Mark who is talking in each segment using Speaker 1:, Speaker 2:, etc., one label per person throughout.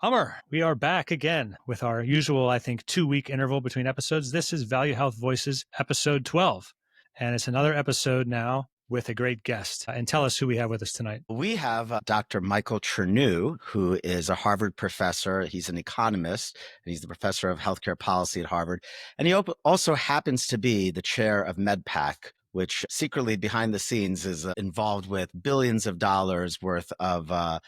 Speaker 1: Ummer, we are back again with our usual, I think, 2-week interval between episodes. This is Value Health Voices, episode 12. And it's another episode now with a great guest. And tell us who we have with us tonight.
Speaker 2: We have Dr. Michael Chernew, who is a Harvard professor. He's an economist, and he's the professor of healthcare policy at Harvard. And he also happens to be the chair of MedPAC, which secretly behind the scenes is involved with billions of dollars worth of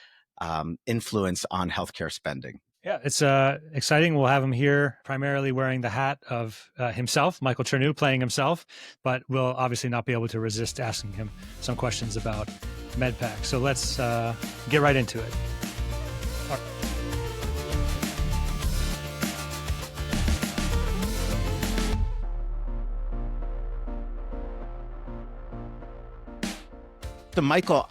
Speaker 2: influence on healthcare spending.
Speaker 1: Yeah, it's exciting. We'll have him here primarily wearing the hat of himself, Michael Chernew, playing himself, but we'll obviously not be able to resist asking him some questions about MedPAC. So let's get right into it.
Speaker 2: So, Michael,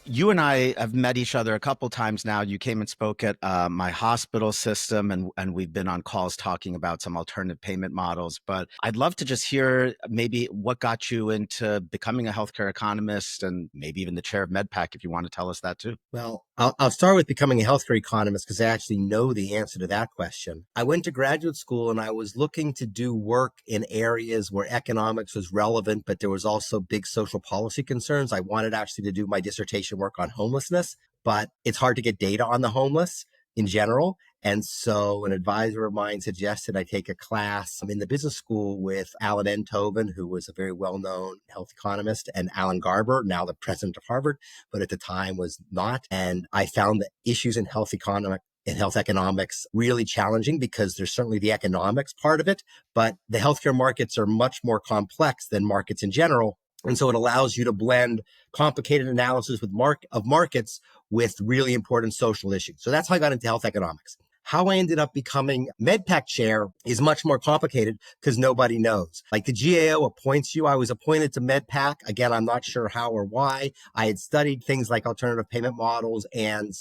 Speaker 2: you and I have met each other a couple times now. You came and spoke at my hospital system, and we've been on calls talking about some alternative payment models. But I'd love to just hear maybe what got you into becoming a healthcare economist and maybe even the chair of MedPAC, if you want to tell us that too.
Speaker 3: Well, I'll start with becoming a healthcare economist because I actually know the answer to that question. I went to graduate school and I was looking to do work in areas where economics was relevant, but there was also big social policy concerns. I wanted actually to do my dissertation work on homelessness, but it's hard to get data on the homeless in general. And so an advisor of mine suggested I take a class in the business school with Alan Enthoven, who was a very well-known health economist, and Alan Garber, now the president of Harvard, but at the time was not. And I found the issues in health economics really challenging because there's certainly the economics part of it, but the healthcare markets are much more complex than markets in general. And so it allows you to blend complicated analysis of markets with really important social issues. So that's how I got into health economics. How I ended up becoming MedPAC chair is much more complicated because nobody knows. Like the GAO appoints you. I was appointed to MedPAC. Again, I'm not sure how or why. I had studied things like alternative payment models and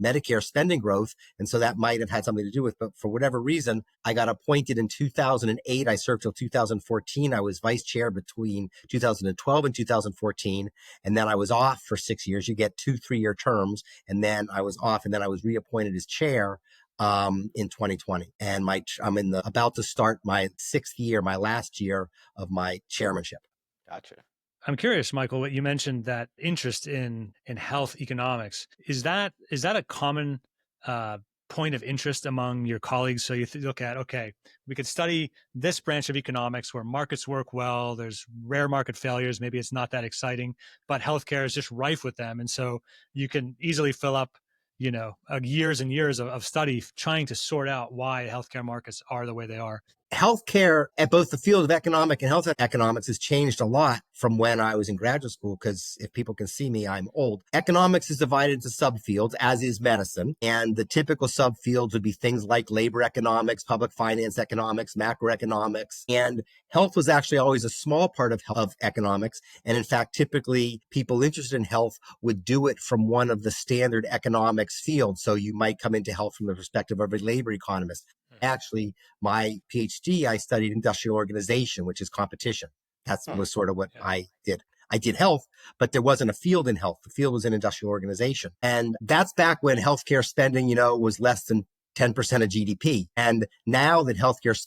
Speaker 3: Medicare spending growth. And so that might have had something to do with, but for whatever reason, I got appointed in 2008. I served till 2014. I was vice chair between 2012 and 2014. And then I was off for 6 years. You get 2 3-year terms. And then I was off and then I was reappointed as chair in 2020. And I'm about to start my 6th year, my last year of my chairmanship.
Speaker 2: Gotcha.
Speaker 1: I'm curious, Michael, what you mentioned, that interest in health economics. Is that a common point of interest among your colleagues? So you look at, okay, we could study this branch of economics where markets work well, there's rare market failures, maybe it's not that exciting, but healthcare is just rife with them. And so you can easily fill up, years and years of study trying to sort out why healthcare markets are the way they are.
Speaker 3: Healthcare at both the field of economic and health economics has changed a lot from when I was in graduate school, because if people can see me, I'm old. Economics is divided into subfields, as is medicine. And the typical subfields would be things like labor economics, public finance economics, macroeconomics. And health was actually always a small part of economics. And in fact, typically people interested in health would do it from one of the standard economics fields. So you might come into health from the perspective of a labor economist. Actually, my PhD, I studied industrial organization, which is competition. That was sort of what I did. I did health, but there wasn't a field in health. The field was in industrial organization. And that's back when healthcare spending, was less than 10% of GDP. And now that healthcare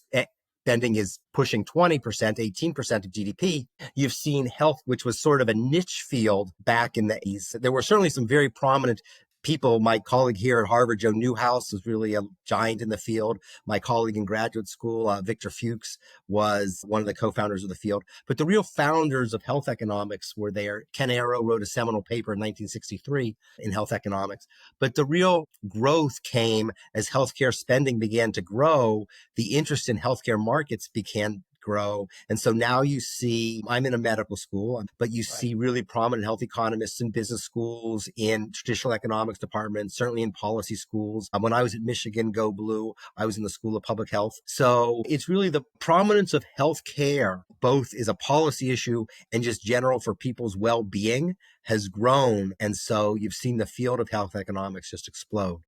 Speaker 3: spending is pushing 20%, 18% of GDP, you've seen health, which was sort of a niche field back in the 80s. There were certainly some very prominent people. My colleague here at Harvard, Joe Newhouse, was really a giant in the field. My colleague in graduate school, Victor Fuchs, was one of the co-founders of the field. But the real founders of health economics were there. Ken Arrow wrote a seminal paper in 1963 in health economics. But the real growth came as healthcare spending began to grow. The interest in healthcare markets began grow. And so now you see, I'm in a medical school, but you see really prominent health economists in business schools, in traditional economics departments, certainly in policy schools. When I was at Michigan, Go Blue, I was in the School of Public Health. So it's really the prominence of healthcare, both is a policy issue and just general for people's well-being, has grown. And so you've seen the field of health economics just explode.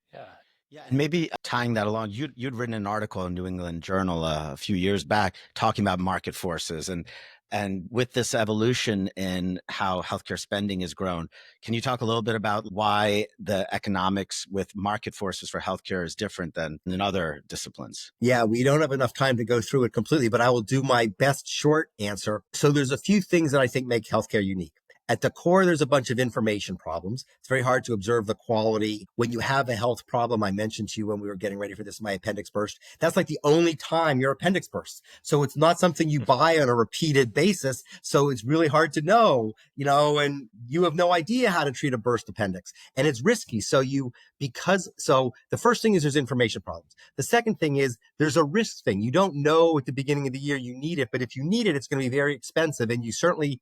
Speaker 2: Yeah, and maybe tying that along, you'd written an article in New England Journal a few years back talking about market forces, and And with this evolution in how healthcare spending has grown, can you talk a little bit about why the economics with market forces for healthcare is different than in other disciplines?
Speaker 3: Yeah, we don't have enough time to go through it completely, but I will do my best short answer. So there's a few things that I think make healthcare unique. At the core, there's a bunch of information problems. It's very hard to observe the quality. When you have a health problem, I mentioned to you when we were getting ready for this, my appendix burst. That's like the only time your appendix bursts. So it's not something you buy on a repeated basis. So it's really hard to know, and you have no idea how to treat a burst appendix, and it's risky. So the first thing is there's information problems. The second thing is there's a risk thing. You don't know at the beginning of the year you need it, but if you need it, it's going to be very expensive, and you certainly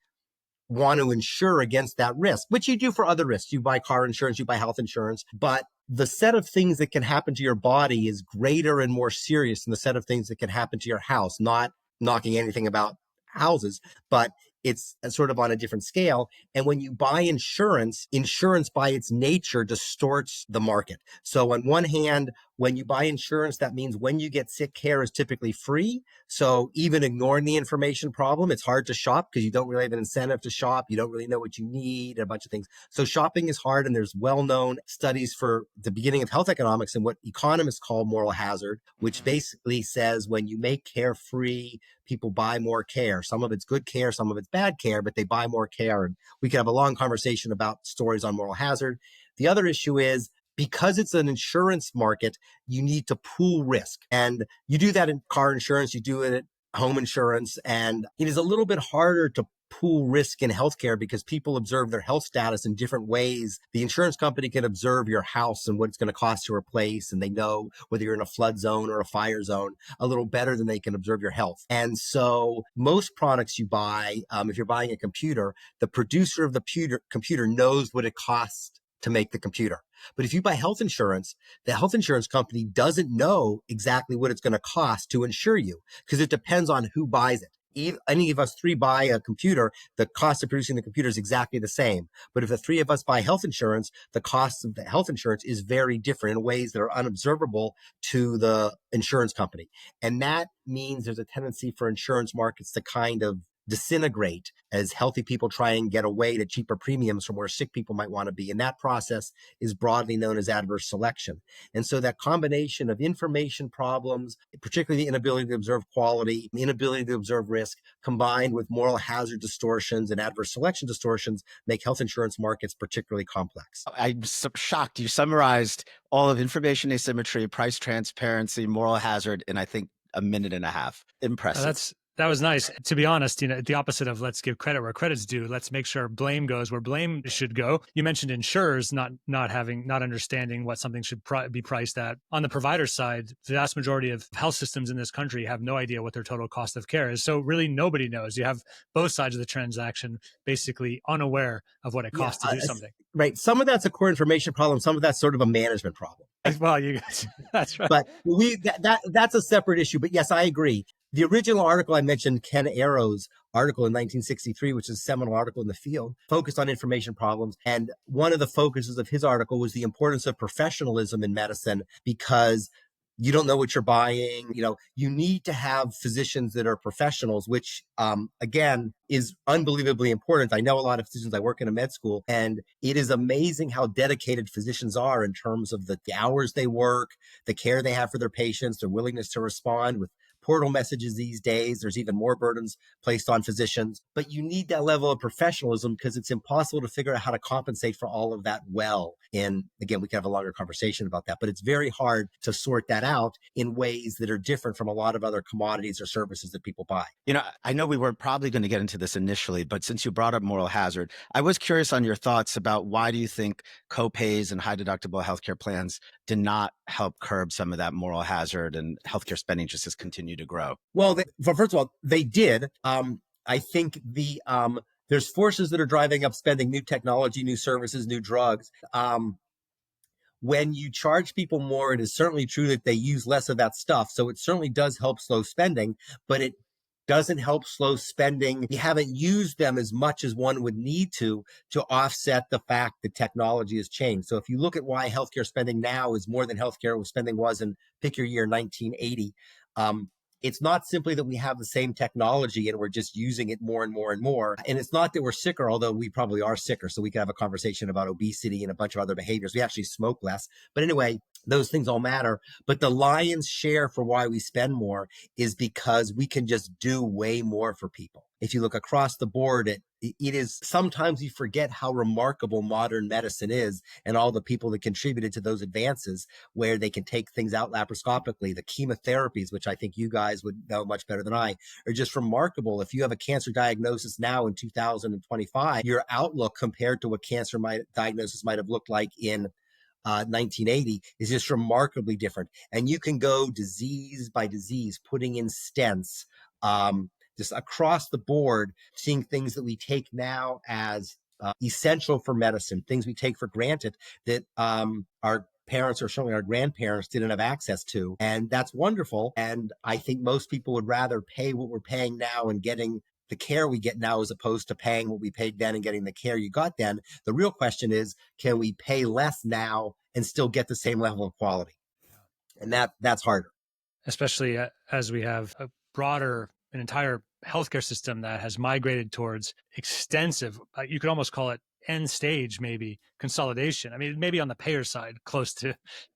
Speaker 3: want to insure against that risk, which you do for other risks. You buy car insurance, you buy health insurance, but the set of things that can happen to your body is greater and more serious than the set of things that can happen to your house. Not knocking anything about houses, but it's sort of on a different scale. And when you buy insurance by its nature distorts the market. So on one hand, when you buy insurance, that means when you get sick, care is typically free. So even ignoring the information problem, it's hard to shop because you don't really have an incentive to shop. You don't really know what you need, a bunch of things. So shopping is hard. And there's well-known studies for the beginning of health economics and what economists call moral hazard, which basically says when you make care free, people buy more care. Some of it's good care, some of it's bad care, but they buy more care. And we could have a long conversation about stories on moral hazard. The other issue is because it's an insurance market, you need to pool risk. And you do that in car insurance, you do it in home insurance. And it is a little bit harder to pool risk in healthcare because people observe their health status in different ways. The insurance company can observe your house and what it's going to cost to replace, and they know whether you're in a flood zone or a fire zone a little better than they can observe your health. And so most products you buy, if you're buying a computer, the producer of the computer knows what it costs to make the computer. But if you buy health insurance, the health insurance company doesn't know exactly what it's going to cost to insure you because it depends on who buys it. If any of us three buy a computer, the cost of producing the computer is exactly the same. But if the three of us buy health insurance, the cost of the health insurance is very different in ways that are unobservable to the insurance company. And that means there's a tendency for insurance markets to kind of disintegrate as healthy people try and get away to cheaper premiums from where sick people might want to be. And that process is broadly known as adverse selection. And so that combination of information problems, particularly the inability to observe quality, the inability to observe risk, combined with moral hazard distortions and adverse selection distortions, make health insurance markets particularly complex.
Speaker 2: I'm so shocked. You summarized all of information asymmetry, price transparency, moral hazard in, I think, a minute and a half. Impressive.
Speaker 1: That was nice. To be honest, the opposite of let's give credit where credit's due. Let's make sure blame goes where blame should go. You mentioned insurers not understanding what something should be priced at. On the provider side, the vast majority of health systems in this country have no idea what their total cost of care is. So really nobody knows. You have both sides of the transaction basically unaware of what it costs to do something.
Speaker 3: Right. Some of that's a core information problem. Some of that's sort of a management problem.
Speaker 1: Well, you guys, that's right.
Speaker 3: But that's a separate issue. But yes, I agree. The original article I mentioned, Ken Arrow's article in 1963, which is a seminal article in the field, focused on information problems. And one of the focuses of his article was the importance of professionalism in medicine because you don't know what you're buying. You need to have physicians that are professionals, which, again, is unbelievably important. I know a lot of physicians. I work in a med school, and it is amazing how dedicated physicians are in terms of the hours they work, the care they have for their patients, their willingness to respond with portal messages these days. There's even more burdens placed on physicians, but you need that level of professionalism because it's impossible to figure out how to compensate for all of that well. And again, we can have a longer conversation about that, but it's very hard to sort that out in ways that are different from a lot of other commodities or services that people buy.
Speaker 2: I know we were probably going to get into this initially, but since you brought up moral hazard, I was curious on your thoughts about why do you think copays and high deductible healthcare plans did not help curb some of that moral hazard and healthcare spending just has continued to grow?
Speaker 3: Well, first of all, they did. I think there's forces that are driving up spending, new technology, new services, new drugs. When you charge people more, it is certainly true that they use less of that stuff. So it certainly does help slow spending, but it doesn't help slow spending. You haven't used them as much as one would need to offset the fact that technology has changed. So if you look at why healthcare spending now is more than healthcare spending was in, pick your year, 1980, It's not simply that we have the same technology and we're just using it more and more and more. And it's not that we're sicker, although we probably are sicker. So we could have a conversation about obesity and a bunch of other behaviors. We actually smoke less. But anyway, those things all matter. But the lion's share for why we spend more is because we can just do way more for people. If you look across the board, it is sometimes we forget how remarkable modern medicine is and all the people that contributed to those advances where they can take things out laparoscopically. The chemotherapies, which I think you guys would know much better than I, are just remarkable. If you have a cancer diagnosis now in 2025, your outlook compared to what diagnosis might have looked like in 1980 is just remarkably different. And you can go disease by disease, putting in stents, just across the board, seeing things that we take now as essential for medicine, things we take for granted that our parents or certainly our grandparents didn't have access to. And that's wonderful. And I think most people would rather pay what we're paying now and getting the care we get now as opposed to paying what we paid then and getting the care you got then. The real question is, can we pay less now and still get the same level of quality? And that's harder.
Speaker 1: Especially as we have an entire healthcare system that has migrated towards extensive, you could almost call it end stage, maybe consolidation. I mean, maybe on the payer side, close to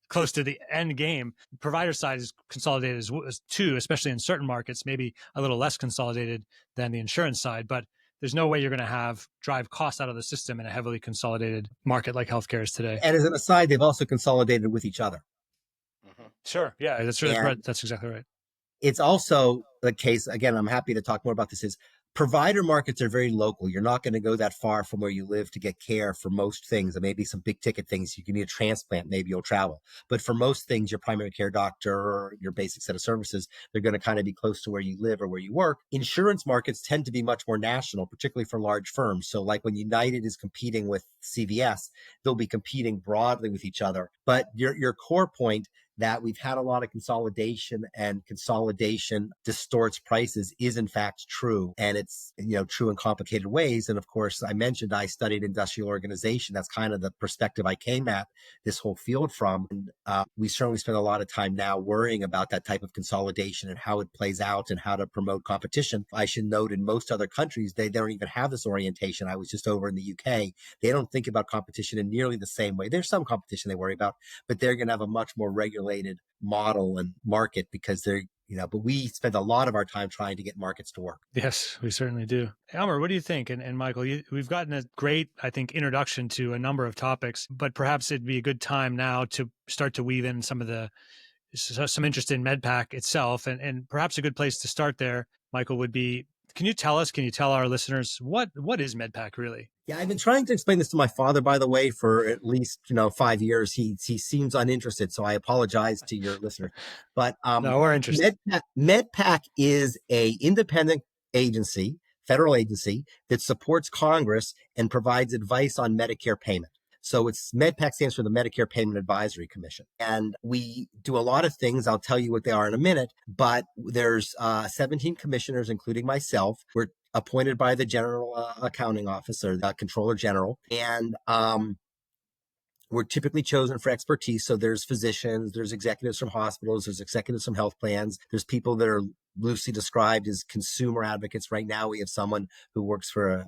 Speaker 1: the end game. Provider side is consolidated as too, especially in certain markets, maybe a little less consolidated than the insurance side. But there's no way you're going to drive costs out of the system in a heavily consolidated market like healthcare is today.
Speaker 3: And as an aside, they've also consolidated with each other.
Speaker 1: Sure. Yeah, that's right. That's exactly right.
Speaker 3: It's also the case, again, I'm happy to talk more about this, is provider markets are very local. You're not going to go that far from where you live to get care for most things. There may be some big ticket things. You can need a transplant, maybe you'll travel. But for most things, your primary care doctor or your basic set of services, they're going to kind of be close to where you live or where you work. Insurance markets tend to be much more national, particularly for large firms. So like when United is competing with CVS, they'll be competing broadly with each other. But your core point that we've had a lot of consolidation and consolidation distorts prices is in fact true. And it's, true in complicated ways. And of course, I mentioned I studied industrial organization. That's kind of the perspective I came at this whole field from. And we certainly spend a lot of time now worrying about that type of consolidation and how it plays out and how to promote competition. I should note in most other countries, they don't even have this orientation. I was just over in the UK. They don't think about competition in nearly the same way. There's some competition they worry about, but they're going to have a much more regulated model and market because but we spend a lot of our time trying to get markets to work.
Speaker 1: Yes, we certainly do. Elmer, what do you think? And Michael, we've gotten a great, I think, introduction to a number of topics, but perhaps it'd be a good time now to start to weave in some interest in MedPAC itself. And perhaps a good place to start there, Michael, would be, can you tell our listeners, what is MedPAC really?
Speaker 3: Yeah, I've been trying to explain this to my father, by the way, for at least 5 years. He seems uninterested, so I apologize to your listeners. But
Speaker 1: no, we're interested.
Speaker 3: MedPAC is a independent agency, federal agency that supports Congress and provides advice on Medicare payment. So MedPAC stands for the Medicare Payment Advisory Commission. And we do a lot of things. I'll tell you what they are in a minute, but there's 17 commissioners, including myself. We're appointed by the General Accounting Office or the Controller General. And we're typically chosen for expertise. So there's physicians, there's executives from hospitals, there's executives from health plans, there's people that are loosely described as consumer advocates. Right now, we have someone who works for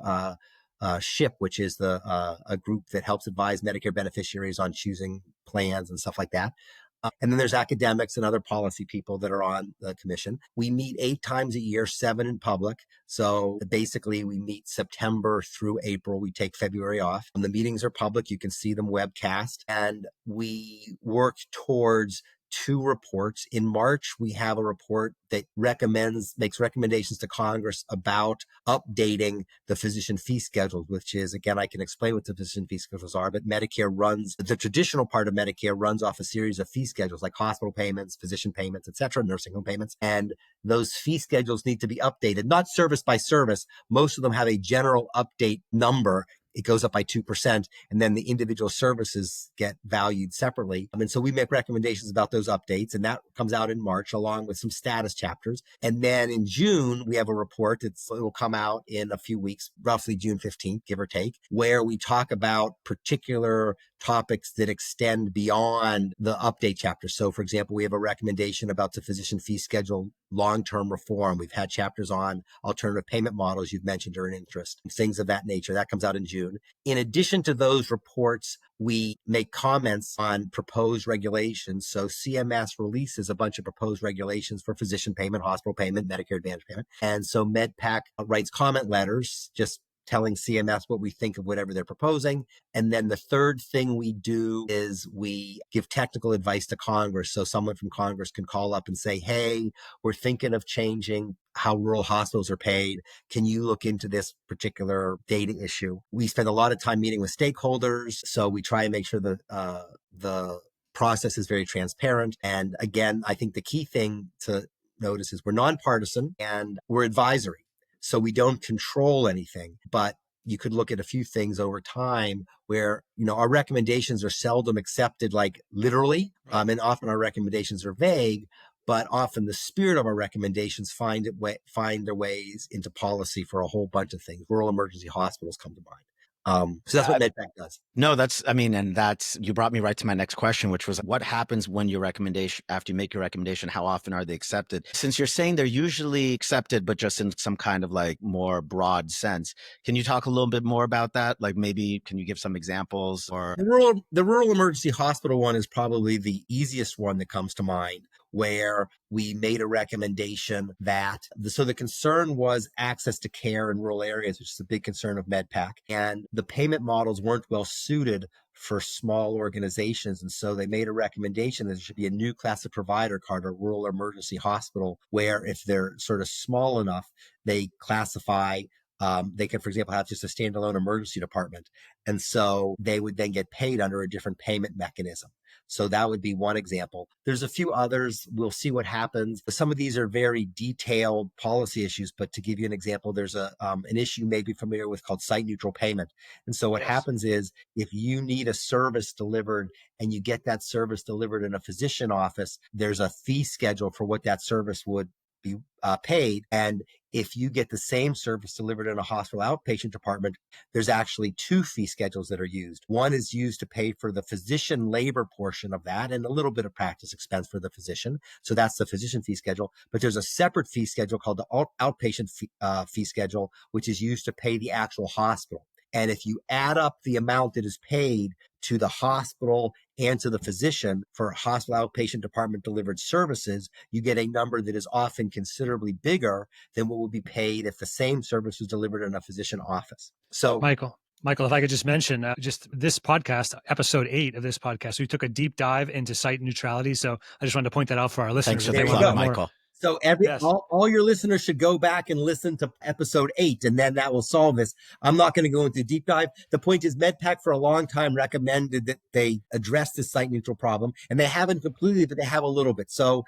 Speaker 3: SHIP, which is a group that helps advise Medicare beneficiaries on choosing plans and stuff like that. And then there's academics and other policy people that are on the commission. We meet 8 times a year, 7 in public. So basically we meet September through April. We take February off. And the meetings are public. You can see them webcast. And we work towards 2 reports. In March, we have a report that makes recommendations to Congress about updating the physician fee schedules, which is, again, I can explain what the physician fee schedules are, but the traditional part of Medicare runs off a series of fee schedules like hospital payments, physician payments, et cetera, nursing home payments. And those fee schedules need to be updated, not service by service. Most of them have a general update number. It goes up by 2%, and then the individual services get valued separately. And so we make recommendations about those updates, and that comes out in March along with some status chapters. And then in June, we have a report it will come out in a few weeks, roughly June 15th, give or take, where we talk about particular topics that extend beyond the update chapter. So for example, we have a recommendation about the physician fee schedule long-term reform. We've had chapters on alternative payment models you've mentioned are an interest, things of that nature. That comes out in June. In addition to those reports, we make comments on proposed regulations. So CMS releases a bunch of proposed regulations for physician payment, hospital payment, Medicare Advantage payment. And so MedPAC writes comment letters, just telling CMS what we think of whatever they're proposing. And then the third thing we do is we give technical advice to Congress. So someone from Congress can call up and say, hey, we're thinking of changing how rural hospitals are paid. Can you look into this particular data issue? We spend a lot of time meeting with stakeholders. So we try and make sure that the process is very transparent. And again, I think the key thing to notice is we're nonpartisan and we're advisory. So we don't control anything, but you could look at a few things over time where, our recommendations are seldom accepted, like literally, and often our recommendations are vague, but often the spirit of our recommendations find their ways into policy for a whole bunch of things. Rural emergency hospitals come to mind. So that's what MedPAC does.
Speaker 2: No, you brought me right to my next question, which was what happens when after you make your recommendation, how often are they accepted? Since you're saying they're usually accepted, but just in some kind of like more broad sense, can you talk a little bit more about that? Like maybe, can you give some examples or?
Speaker 3: The rural emergency hospital one is probably the easiest one that comes to mind, where we made a recommendation so the concern was access to care in rural areas, which is a big concern of MedPAC. And the payment models weren't well suited for small organizations. And so they made a recommendation that there should be a new class of provider called a rural emergency hospital, where if they're sort of small enough, they classify they can, for example, have just a standalone emergency department. And so they would then get paid under a different payment mechanism. So that would be one example. There's a few others. We'll see what happens. Some of these are very detailed policy issues, but to give you an example, there's an issue you may be familiar with called site neutral payment. And so what happens is if you need a service delivered and you get that service delivered in a physician office, there's a fee schedule for what that service would be paid. And if you get the same service delivered in a hospital outpatient department, there's actually two fee schedules that are used. One is used to pay for the physician labor portion of that and a little bit of practice expense for the physician. So that's the physician fee schedule. But there's a separate fee schedule called the outpatient fee schedule, which is used to pay the actual hospital. And if you add up the amount that is paid to the hospital and to the physician for hospital outpatient department delivered services, you get a number that is often considerably bigger than what would be paid if the same service was delivered in a physician office. So,
Speaker 1: Michael, if I could just mention, just this podcast, episode 8 of this podcast, we took a deep dive into site neutrality. So I just wanted to point that out for our listeners.
Speaker 2: Thanks for the plug, Michael.
Speaker 3: So all your listeners should go back and listen to episode 8, and then that will solve this. I'm not going to go into a deep dive. The point is MedPAC for a long time recommended that they address this site neutral problem, and they haven't completely, but they have a little bit. So,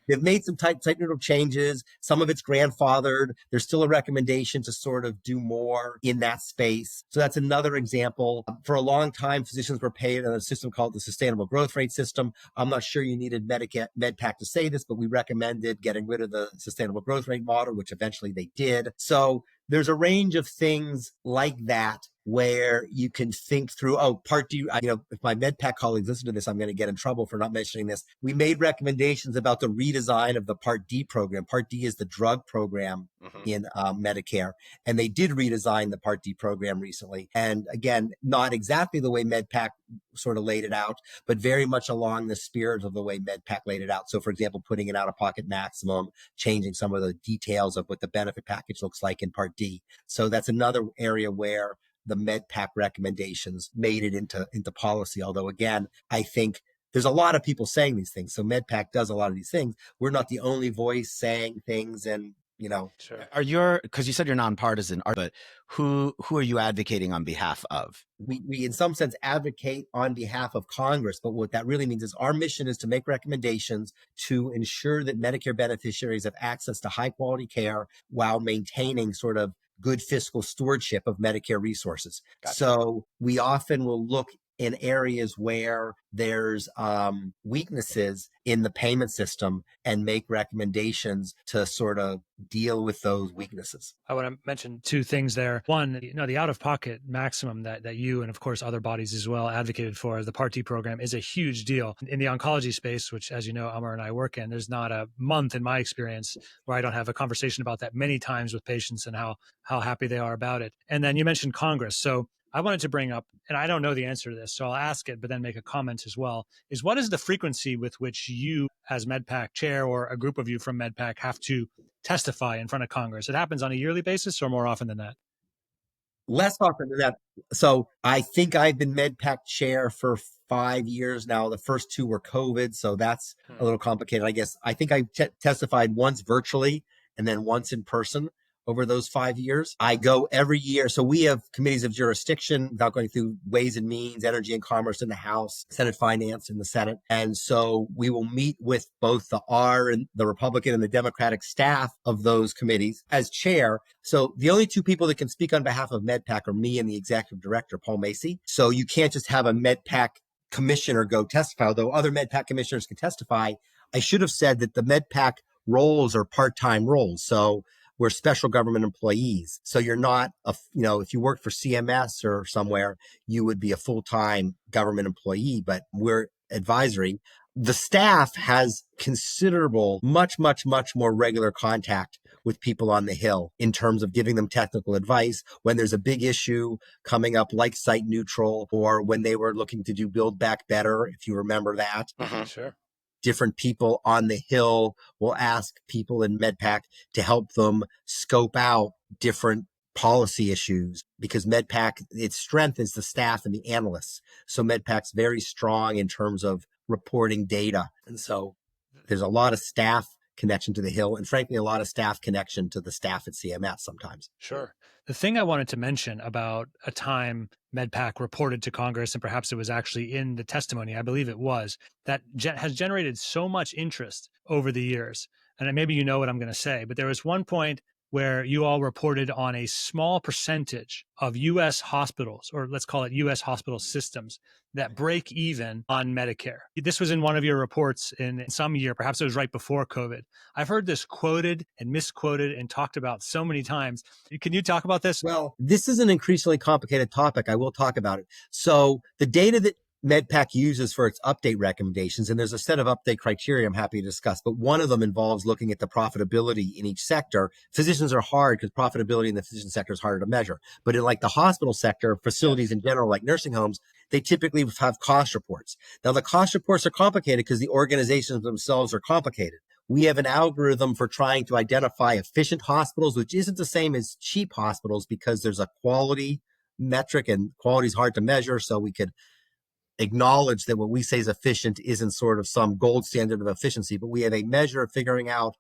Speaker 3: they've made some site neutral changes. Some of it's grandfathered. There's still a recommendation to sort of do more in that space. So that's another example. For a long time, physicians were paid on a system called the sustainable growth rate system. I'm not sure you needed MedPAC to say this, but we recommended getting rid of the sustainable growth rate model, which eventually they did. So there's a range of things like that where you can think through, Part D, if my MedPAC colleagues listen to this, I'm going to get in trouble for not mentioning this. We made recommendations about the redesign of the Part D program. Part D is the drug program in Medicare, and they did redesign the Part D program recently. And again, not exactly the way MedPAC sort of laid it out, but very much along the spirit of the way MedPAC laid it out. So for example, putting an out-of-pocket maximum, changing some of the details of what the benefit package looks like in Part D. So that's another area where the MedPAC recommendations made it into policy. Although again, I think there's a lot of people saying these things. So MedPAC does a lot of these things. We're not the only voice saying things, and
Speaker 2: Sure. Because you said you're nonpartisan, but who are you advocating on behalf of?
Speaker 3: We in some sense advocate on behalf of Congress, but what that really means is our mission is to make recommendations to ensure that Medicare beneficiaries have access to high quality care while maintaining sort of good fiscal stewardship of Medicare resources. Gotcha. So we often will look in areas where there's weaknesses in the payment system and make recommendations to sort of deal with those weaknesses.
Speaker 1: I want to mention two things there. One, the out-of-pocket maximum that you and of course other bodies as well advocated for as the Part D program is a huge deal. In the oncology space, which as you know, Amar and I work in, there's not a month in my experience where I don't have a conversation about that many times with patients and how happy they are about it. And then you mentioned Congress. So I wanted to bring up, and I don't know the answer to this, so I'll ask it, but then make a comment as well, is what is the frequency with which you as MedPAC chair or a group of you from MedPAC have to testify in front of Congress? It happens on a yearly basis or more often than that?
Speaker 3: Less often than that. So I think I've been MedPAC chair for 5 years now. The first two were COVID, so that's a little complicated, I guess. I think I testified once virtually and then once in person over those 5 years. I go every year. So we have committees of jurisdiction without going through Ways and Means, Energy and Commerce in the House, Senate Finance in the Senate. And so we will meet with both the R and the Republican and the Democratic staff of those committees as chair. So the only two people that can speak on behalf of MedPAC are me and the executive director, Paul Macy. So you can't just have a MedPAC commissioner go testify, although other MedPAC commissioners can testify. I should have said that the MedPAC roles are part-time roles. So we're special government employees. So you're not, if you work for CMS or somewhere, you would be a full-time government employee, but we're advisory. The staff has considerable, much more regular contact with people on the Hill in terms of giving them technical advice when there's a big issue coming up like site neutral, or when they were looking to do Build Back Better, if you remember that.
Speaker 1: Sure.
Speaker 3: Different people on the Hill will ask people in MedPAC to help them scope out different policy issues, because MedPAC, its strength is the staff and the analysts. So MedPAC's very strong in terms of reporting data. And so there's a lot of staff connection to the Hill, and frankly, a lot of staff connection to the staff at CMS sometimes.
Speaker 1: Sure. The thing I wanted to mention about a time MedPAC reported to Congress, and perhaps it was actually in the testimony, I believe it was, that has generated so much interest over the years. And maybe you know what I'm going to say, but there was one point where you all reported on a small percentage of U.S. hospitals, or let's call it U.S. hospital systems, that break even on Medicare. This was in one of your reports in some year, perhaps it was right before COVID. I've heard this quoted and misquoted and talked about so many times. Can you talk about this?
Speaker 3: Well, this is an increasingly complicated topic. I will talk about it. So the data that MedPAC uses for its update recommendations, and there's a set of update criteria I'm happy to discuss, but one of them involves looking at the profitability in each sector. Physicians are hard because profitability in the physician sector is harder to measure. But in like the hospital sector, facilities in general, like nursing homes, they typically have cost reports. Now, the cost reports are complicated because the organizations themselves are complicated. We have an algorithm for trying to identify efficient hospitals, which isn't the same as cheap hospitals because there's a quality metric and quality is hard to measure. So we could acknowledge that what we say is efficient isn't sort of some gold standard of efficiency, but we have a measure of figuring out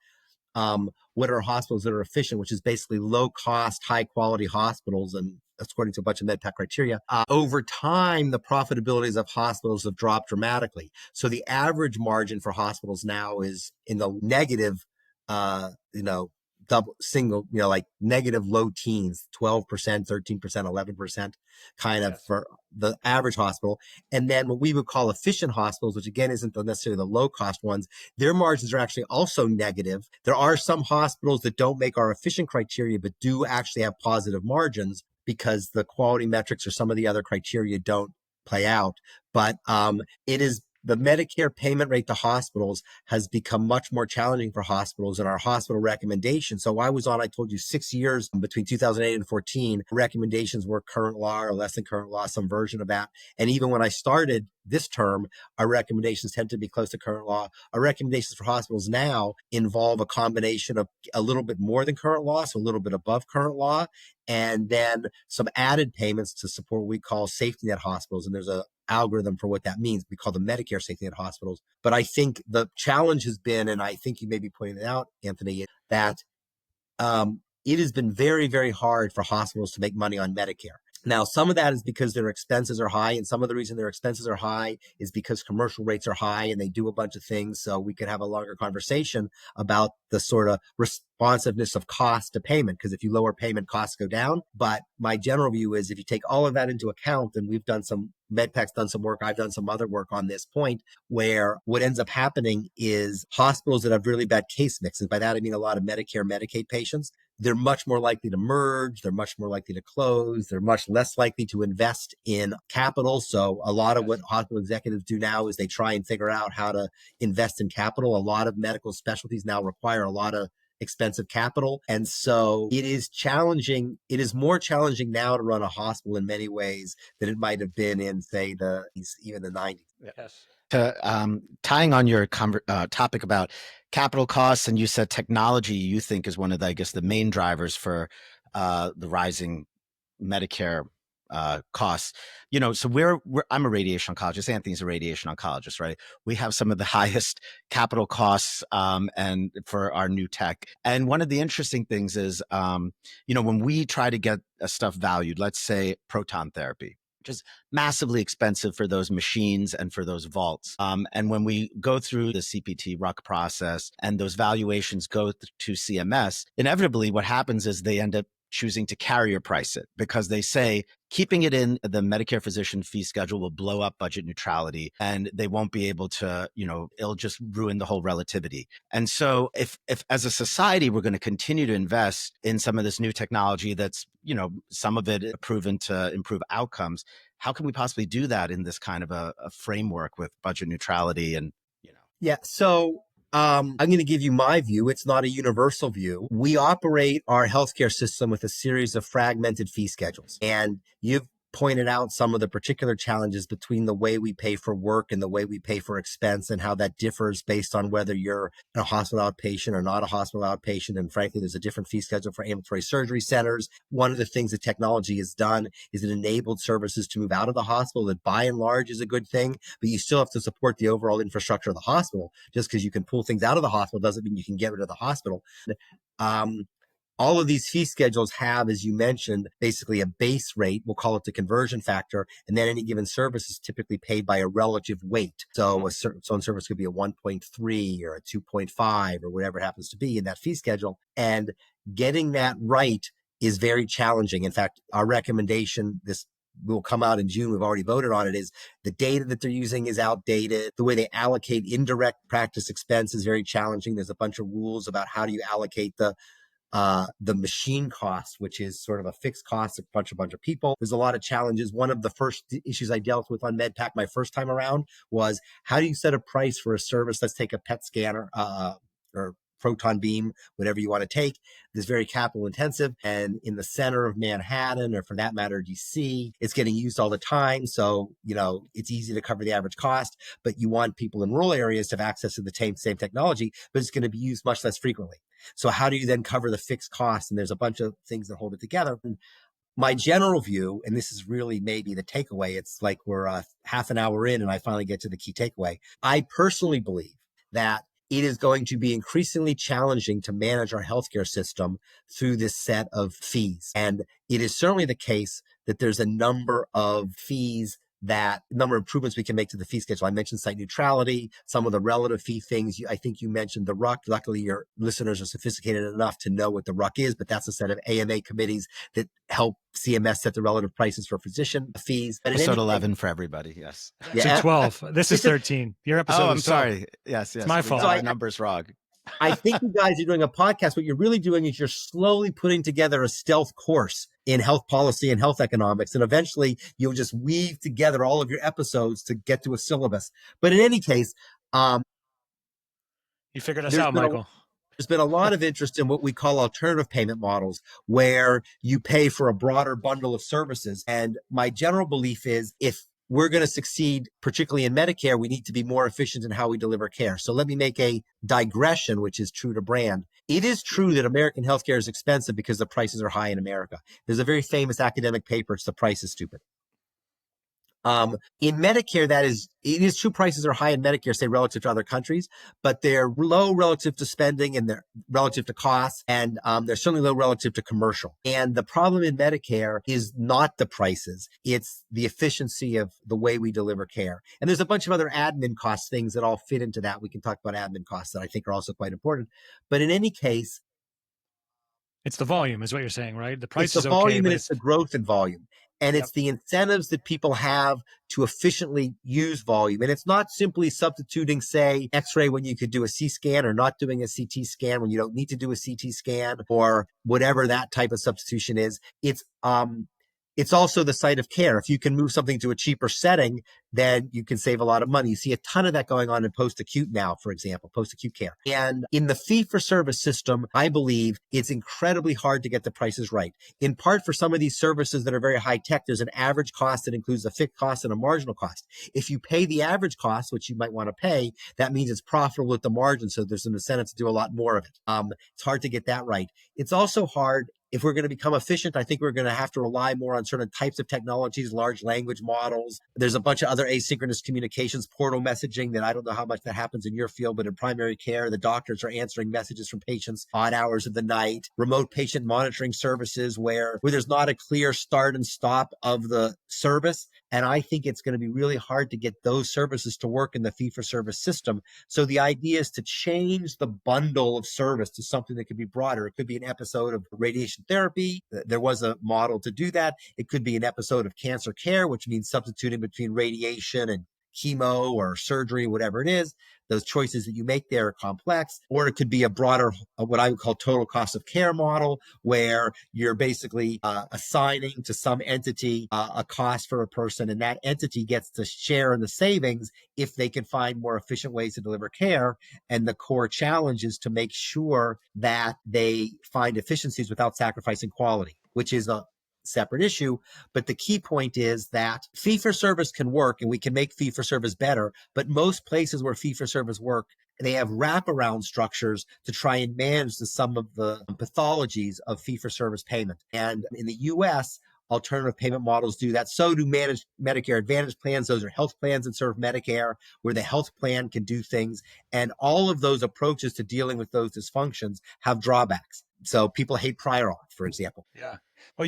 Speaker 3: what are hospitals that are efficient, which is basically low cost, high quality hospitals. And according to a bunch of MedPAC criteria, over time, the profitabilities of hospitals have dropped dramatically. So the average margin for hospitals now is in the negative, like negative low teens, 12%, 13%, 11% kind of for the average hospital. And then what we would call efficient hospitals, which again isn't necessarily the low cost ones, their margins are actually also negative. There are some hospitals that don't make our efficient criteria, but do actually have positive margins because the quality metrics or some of the other criteria don't play out. But it is the Medicare payment rate to hospitals has become much more challenging for hospitals, and our hospital recommendations. So I told you 6 years between 2008 and 14, recommendations were current law or less than current law, some version of that. And even when I started this term, our recommendations tend to be close to current law. Our recommendations for hospitals now involve a combination of a little bit more than current law, so a little bit above current law, and then some added payments to support what we call safety net hospitals. And there's a algorithm for what that means. We call them Medicare safety net hospitals. But I think the challenge has been, and I think you may be pointing it out, Anthony, that it has been very, very hard for hospitals to make money on Medicare. Now, some of that is because their expenses are high, and some of the reason their expenses are high is because commercial rates are high and they do a bunch of things. So we could have a longer conversation about the sort of responsiveness of cost to payment, because if you lower payment, costs go down. But my general view is if you take all of that into account, and MedPAC's done some work, I've done some other work on this point, where what ends up happening is hospitals that have really bad case mixes, by that I mean a lot of Medicare, Medicaid patients, they're much more likely to merge. They're much more likely to close. They're much less likely to invest in capital. So a lot of what hospital executives do now is they try and figure out how to invest in capital. A lot of medical specialties now require a lot of expensive capital. And so it is challenging. It is more challenging now to run a hospital in many ways than it might have been in, say, even the 90s.
Speaker 1: Yes.
Speaker 2: Tying on your topic about capital costs, and you said technology you think is one of the main drivers for the rising Medicare costs. So I'm a radiation oncologist. Anthony's a radiation oncologist, right? We have some of the highest capital costs and for our new tech. And one of the interesting things is, when we try to get stuff valued, let's say proton therapy, which is massively expensive for those machines and for those vaults. And when we go through the CPT RUC process and those valuations go to CMS, inevitably what happens is they end up choosing to carrier price it, because they say keeping it in the Medicare physician fee schedule will blow up budget neutrality, and they won't be able to, it'll just ruin the whole relativity. And so if as a society, we're going to continue to invest in some of this new technology that's, some of it proven to improve outcomes, how can we possibly do that in this kind of a framework with budget neutrality and,
Speaker 3: Yeah. So I'm going to give you my view. It's not a universal view. We operate our healthcare system with a series of fragmented fee schedules. And you've pointed out some of the particular challenges between the way we pay for work and the way we pay for expense, and how that differs based on whether you're a hospital outpatient or not a hospital outpatient. And frankly, there's a different fee schedule for ambulatory surgery centers. One of the things that technology has done is it enabled services to move out of the hospital. That by and large is a good thing, but you still have to support the overall infrastructure of the hospital. Just because you can pull things out of the hospital doesn't mean you can get rid of the hospital. All of these fee schedules have, as you mentioned, basically a base rate. We'll call it the conversion factor. And then any given service is typically paid by a relative weight. So a certain service could be a 1.3 or a 2.5 or whatever it happens to be in that fee schedule. And getting that right is very challenging. In fact, our recommendation, this will come out in June, we've already voted on it, is the data that they're using is outdated. The way they allocate indirect practice expense is very challenging. There's a bunch of rules about how do you allocate the machine cost, which is sort of a fixed cost of a bunch of people. There's a lot of challenges. One of the first issues I dealt with on MedPAC my first time around was, how do you set a price for a service? Let's take a PET scanner or proton beam, whatever you want to take. It's very capital intensive. And in the center of Manhattan, or for that matter, DC, it's getting used all the time. So, it's easy to cover the average cost, but you want people in rural areas to have access to the same technology, but it's going to be used much less frequently. So how do you then cover the fixed costs? And there's a bunch of things that hold it together. And my general view, and this is really maybe the takeaway, it's like we're half an hour in and I finally get to the key takeaway. I personally believe that it is going to be increasingly challenging to manage our healthcare system through this set of fees. And it is certainly the case that there's a number of improvements we can make to the fee schedule. I mentioned site neutrality, some of the relative fee things. I think you mentioned the RUC. Luckily, your listeners are sophisticated enough to know what the RUC is, but that's a set of AMA committees that help CMS set the relative prices for physician fees. But
Speaker 2: episode 11 for everybody. Yes.
Speaker 1: Yeah. So 12. This is 13. Your episode.
Speaker 2: Oh, I'm sorry. Yes.
Speaker 1: It's my fault.
Speaker 2: So our numbers wrong.
Speaker 3: I think you guys are doing a podcast. What you're really doing is you're slowly putting together a stealth course in health policy and health economics. And eventually you'll just weave together all of your episodes to get to a syllabus. But in any case,
Speaker 1: you figured us out, Michael.
Speaker 3: There's been a lot of interest in what we call alternative payment models, where you pay for a broader bundle of services. And my general belief is, if we're going to succeed, particularly in Medicare, we need to be more efficient in how we deliver care. So let me make a digression, which is true to brand. It is true that American healthcare is expensive because the prices are high in America. There's a very famous academic paper, it's "The Price is Stupid." In Medicare, it is true prices are high in Medicare, say relative to other countries, but they're low relative to spending and they're relative to costs, and they're certainly low relative to commercial. And the problem in Medicare is not the prices, it's the efficiency of the way we deliver care. And there's a bunch of other admin cost things that all fit into that. We can talk about admin costs that I think are also quite important. But in any case,
Speaker 1: it's the volume is what you're saying, right? The
Speaker 3: it's
Speaker 1: price
Speaker 3: the
Speaker 1: is okay,
Speaker 3: volume
Speaker 1: but
Speaker 3: and it's the growth in volume. And
Speaker 1: yep.
Speaker 3: it's the incentives that people have to efficiently use volume. And it's not simply substituting, say, X-ray when you could do a C scan, or not doing a CT scan when you don't need to do a CT scan, or whatever that type of substitution is. It's also the site of care. If you can move something to a cheaper setting, then you can save a lot of money. You see a ton of that going on in post-acute now, for example, post-acute care. And in the fee-for-service system, I believe it's incredibly hard to get the prices right. In part for some of these services that are very high-tech, there's an average cost that includes a fixed cost and a marginal cost. If you pay the average cost, which you might want to pay, that means it's profitable at the margin, so there's an incentive to do a lot more of it. It's hard to get that right. It's also hard. If we're going to become efficient, I think we're going to have to rely more on certain types of technologies, large language models. There's a bunch of other asynchronous communications, portal messaging that I don't know how much that happens in your field, but in primary care, the doctors are answering messages from patients odd hours of the night, remote patient monitoring services where there's not a clear start and stop of the service. And I think it's going to be really hard to get those services to work in the fee-for-service system. So the idea is to change the bundle of service to something that could be broader. It could be an episode of radiation therapy. There was a model to do that. It could be an episode of cancer care, which means substituting between radiation and chemo or surgery, whatever it is. Those choices that you make there are complex. Or it could be a broader, what I would call total cost of care model, where you're basically assigning to some entity a cost for a person, and that entity gets to share in the savings if they can find more efficient ways to deliver care. And the core challenge is to make sure that they find efficiencies without sacrificing quality, which is a separate issue. But the key point is that fee-for-service can work and we can make fee-for-service better. But most places where fee-for-service work, they have wraparound structures to try and manage some of the pathologies of fee-for-service payment. And in the US, alternative payment models do that. So do managed Medicare Advantage plans. Those are health plans that serve Medicare, where the health plan can do things. And all of those approaches to dealing with those dysfunctions have drawbacks. So people hate prior auth, for example.
Speaker 1: Yeah. Well,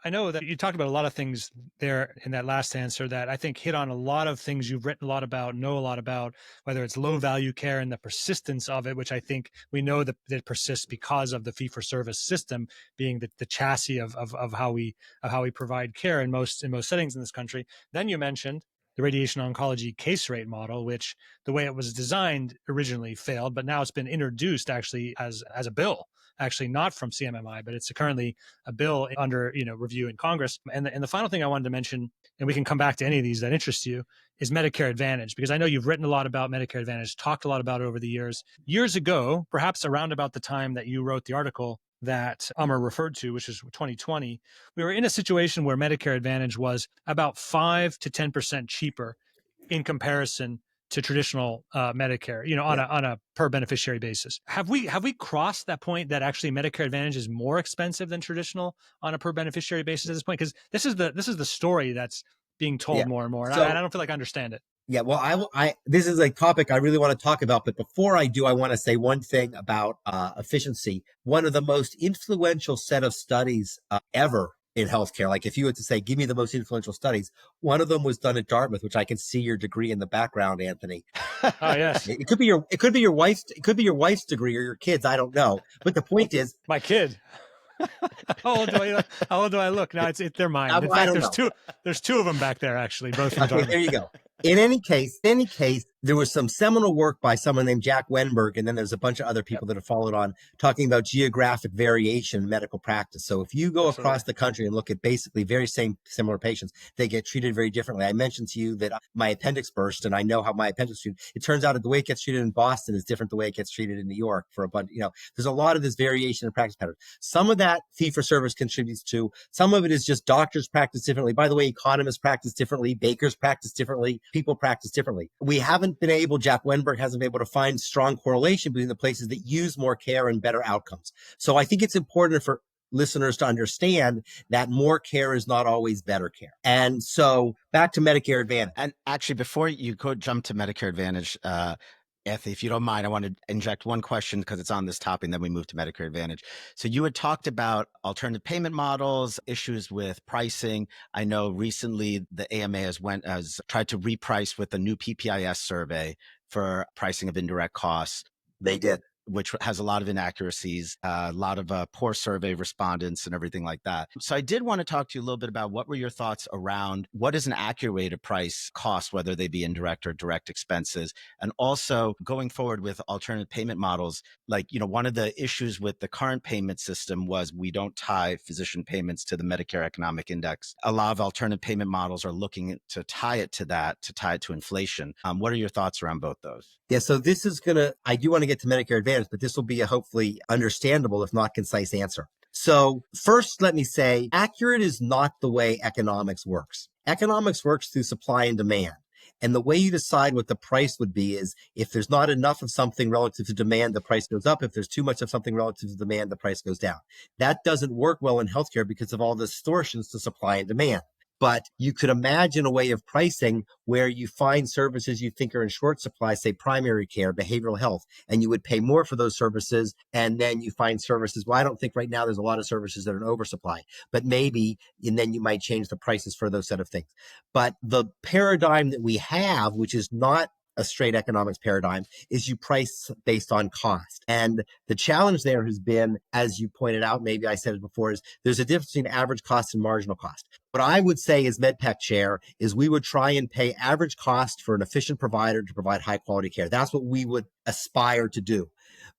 Speaker 1: I know that you talked about a lot of things there in that last answer that I think hit on a lot of things you've written a lot about, know a lot about, whether it's low value care and the persistence of it, which I think we know that it persists because of the fee for service system being the chassis of how we provide care in most settings in this country. Then you mentioned the radiation oncology case rate model, which the way it was designed originally failed, but now it's been introduced actually as a bill. Actually, not from CMMI, but it's currently a bill under review in Congress. And the final thing I wanted to mention, and we can come back to any of these that interest you, is Medicare Advantage, because I know you've written a lot about Medicare Advantage, talked a lot about it over the years. Years ago, perhaps around about the time that you wrote the article that Amr referred to, which is 2020, we were in a situation where Medicare Advantage was about 5 to 10% cheaper in comparison to traditional Medicare, on a per beneficiary basis. Have we crossed that point that actually Medicare Advantage is more expensive than traditional on a per beneficiary basis at this point? Because this is the story that's being told more and more, and I don't feel like I understand it.
Speaker 3: Yeah, well, this is a topic I really want to talk about, but before I do, I want to say one thing about efficiency. One of the most influential set of studies ever in healthcare, like if you were to say, give me the most influential studies, one of them was done at Dartmouth, which I can see your degree in the background, Anthony.
Speaker 1: Oh yes,
Speaker 3: it could be your wife's degree or your kids. I don't know, but the point is,
Speaker 1: my kid. How old do I look? No, they're mine. In fact, there's two of them back there actually, both from Dartmouth.
Speaker 3: There you go. In any case, there was some seminal work by someone named Jack Wenberg, and then there's a bunch of other people that have followed on talking about geographic variation in medical practice. So if you go across the country and look at basically very similar patients, they get treated very differently. I mentioned to you that my appendix burst, and I know how my appendix treated. It turns out that the way it gets treated in Boston is different the way it gets treated in New York for a bunch. There's a lot of this variation in practice patterns. Some of that fee for service contributes to. Some of it is just doctors practice differently. By the way, economists practice differently. Bakers practice differently. People practice differently. Jack Wenberg hasn't been able to find strong correlation between the places that use more care and better outcomes. So I think it's important for listeners to understand that more care is not always better care. And so back to Medicare Advantage.
Speaker 2: And actually, before you go jump to Medicare Advantage, Anthony, if you don't mind, I want to inject one question because it's on this topic, and then we move to Medicare Advantage. So you had talked about alternative payment models, issues with pricing. I know recently the AMA has tried to reprice with a new PPIS survey for pricing of indirect costs.
Speaker 3: They did.
Speaker 2: Which has a lot of inaccuracies, a lot of poor survey respondents and everything like that. So I did want to talk to you a little bit about what were your thoughts around what is an accurate way to price costs, whether they be indirect or direct expenses, and also going forward with alternative payment models. Like, one of the issues with the current payment system was we don't tie physician payments to the Medicare Economic Index. A lot of alternative payment models are looking to tie it to that, to tie it to inflation. What are your thoughts around both those?
Speaker 3: Yeah, so I do want to get to Medicare Advantage, but this will be a hopefully understandable, if not concise answer. So first, let me say, accurate is not the way economics works. Economics works through supply and demand. And the way you decide what the price would be is if there's not enough of something relative to demand, the price goes up. If there's too much of something relative to demand, the price goes down. That doesn't work well in healthcare because of all the distortions to supply and demand. But you could imagine a way of pricing where you find services you think are in short supply, say primary care, behavioral health, and you would pay more for those services. And then you find services. Well, I don't think right now there's a lot of services that are in oversupply, but maybe, and then you might change the prices for those set of things. But the paradigm that we have, which is not a straight economics paradigm, is you price based on cost. And the challenge there has been, as you pointed out, maybe I said it before, is there's a difference between average cost and marginal cost. What I would say as MedPAC chair is we would try and pay average cost for an efficient provider to provide high quality care. That's what we would aspire to do.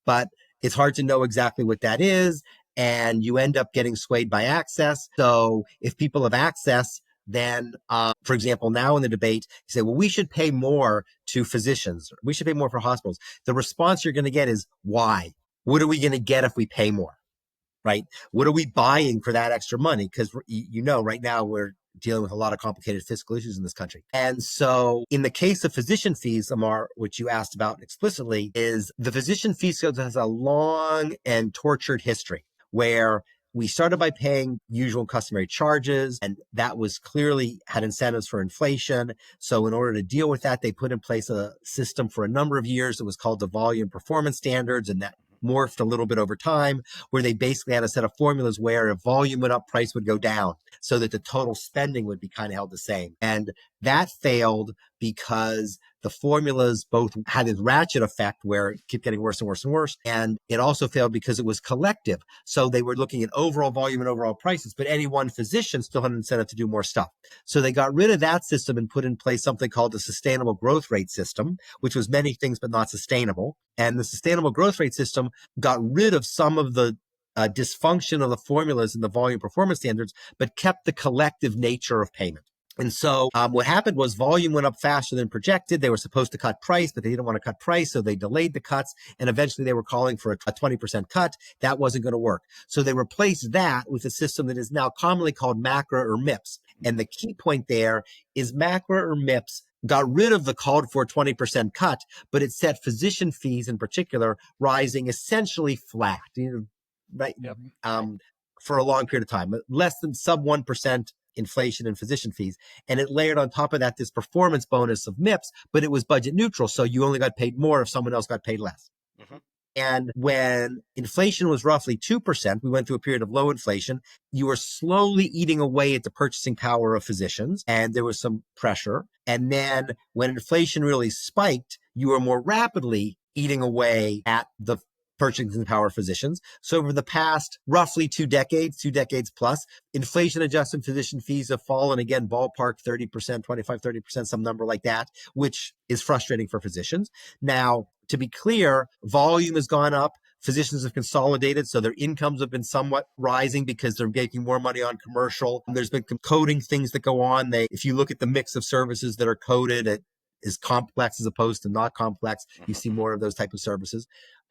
Speaker 3: But it's hard to know exactly what that is. And you end up getting swayed by access. So if people have access, then, for example, now in the debate, you say, well, we should pay more to physicians. We should pay more for hospitals. The response you're going to get is, why? What are we going to get if we pay more? Right? What are we buying for that extra money? Because, right now we're dealing with a lot of complicated fiscal issues in this country. And so in the case of physician fees, Amar, which you asked about explicitly, is the physician fee schedule has a long and tortured history where we started by paying usual and customary charges, and that was clearly had incentives for inflation. So in order to deal with that, they put in place a system for a number of years that was called the volume performance standards, and that morphed a little bit over time, where they basically had a set of formulas where if volume went up, price would go down so that the total spending would be kind of held the same. And that failed because the formulas both had this ratchet effect where it kept getting worse and worse and worse. And it also failed because it was collective. So they were looking at overall volume and overall prices, but any one physician still had an incentive to do more stuff. So they got rid of that system and put in place something called the sustainable growth rate system, which was many things, but not sustainable. And the sustainable growth rate system got rid of some of the dysfunction of the formulas and the volume performance standards, but kept the collective nature of payment. And so what happened was volume went up faster than projected. They were supposed to cut price, but they didn't want to cut price, so they delayed the cuts. And eventually they were calling for a 20% cut. That wasn't going to work. So they replaced that with a system that is now commonly called MACRA or MIPS. And the key point there is MACRA or MIPS got rid of the called for 20% cut, but it set physician fees in particular rising essentially flat, right?
Speaker 1: Yep.
Speaker 3: For a long period of time, less than sub 1% inflation in physician fees. And it layered on top of that this performance bonus of MIPS, but it was budget neutral. So you only got paid more if someone else got paid less. Mm-hmm. And when inflation was roughly 2%, we went through a period of low inflation. You were slowly eating away at the purchasing power of physicians, and there was some pressure. And then when inflation really spiked, you were more rapidly eating away at the purchasing power of physicians. So over the past roughly 2 decades plus, inflation adjusted physician fees have fallen again, ballpark 30%, 25, 30%, some number like that, which is frustrating for physicians. Now, to be clear, volume has gone up. Physicians have consolidated, so their incomes have been somewhat rising because they're making more money on commercial. There's been coding things that go on. If you look at the mix of services that are coded, it is complex as opposed to not complex. You see more of those type of services.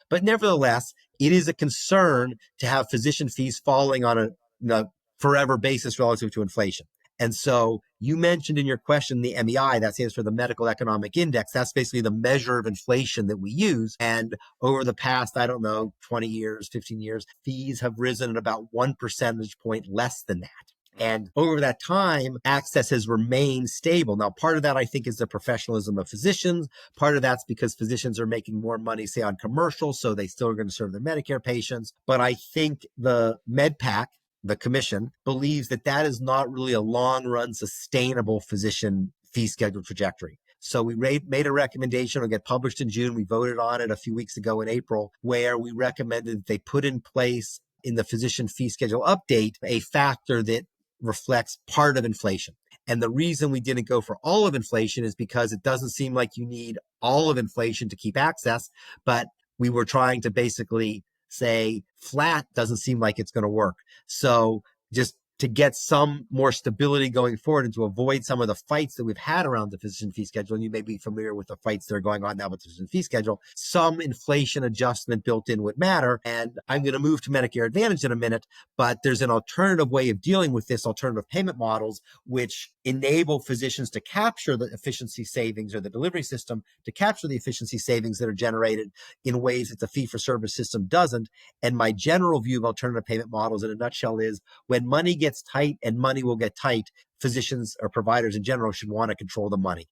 Speaker 3: But nevertheless, it is a concern to have physician fees falling on a forever basis relative to inflation. And so You mentioned in your question the MEI, that stands for the Medical Economic Index. That's basically the measure of inflation that we use. And over the past, I don't know, 20 years, 15 years, fees have risen at about 1 percentage point less than that. And over that time, access has remained stable. Now, part of that, I think, is the professionalism of physicians. Part of that's because physicians are making more money, say, on commercials, so they still are going to serve their Medicare patients. But I think the MedPAC, the commission, believes that that is not really a long-run sustainable physician fee schedule trajectory. So we made a recommendation. It'll get published in June. We voted on it a few weeks ago in April, where we recommended that they put in place in the physician fee schedule update a factor that reflects part of inflation. And the reason we didn't go for all of inflation is because it doesn't seem like you need all of inflation to keep access, but we were trying to basically say flat doesn't seem like it's going to work. So just to get some more stability going forward and to avoid some of the fights that we've had around the physician fee schedule, and you may be familiar with the fights that are going on now with the physician fee schedule, some inflation adjustment built in would matter. And I'm going to move to Medicare Advantage in a minute, but there's an alternative way of dealing with this, alternative payment models, which enable physicians to capture the efficiency savings, or the delivery system to capture the efficiency savings that are generated in ways that the fee-for-service system doesn't. And my general view of alternative payment models in a nutshell is when money gets tight, and money will get tight, physicians or providers in general should want to control the money.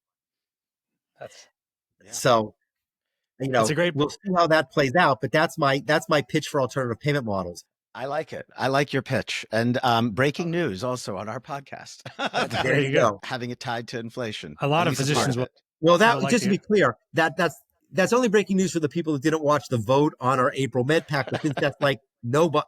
Speaker 1: That's
Speaker 3: So,
Speaker 1: That's a great.
Speaker 3: we'll see how that plays out, but that's my pitch for alternative payment models.
Speaker 2: I like it. I like your pitch. And breaking news also on our podcast.
Speaker 3: There you go.
Speaker 2: Having it tied to inflation.
Speaker 1: A lot
Speaker 2: At
Speaker 1: of
Speaker 2: least a part
Speaker 1: physicians
Speaker 2: of
Speaker 1: will.
Speaker 2: it.
Speaker 3: Well,
Speaker 1: I would like
Speaker 3: just to
Speaker 1: to
Speaker 3: be clear, that's only breaking news for the people that didn't watch the vote on our April MedPAC, but since that's like nobody,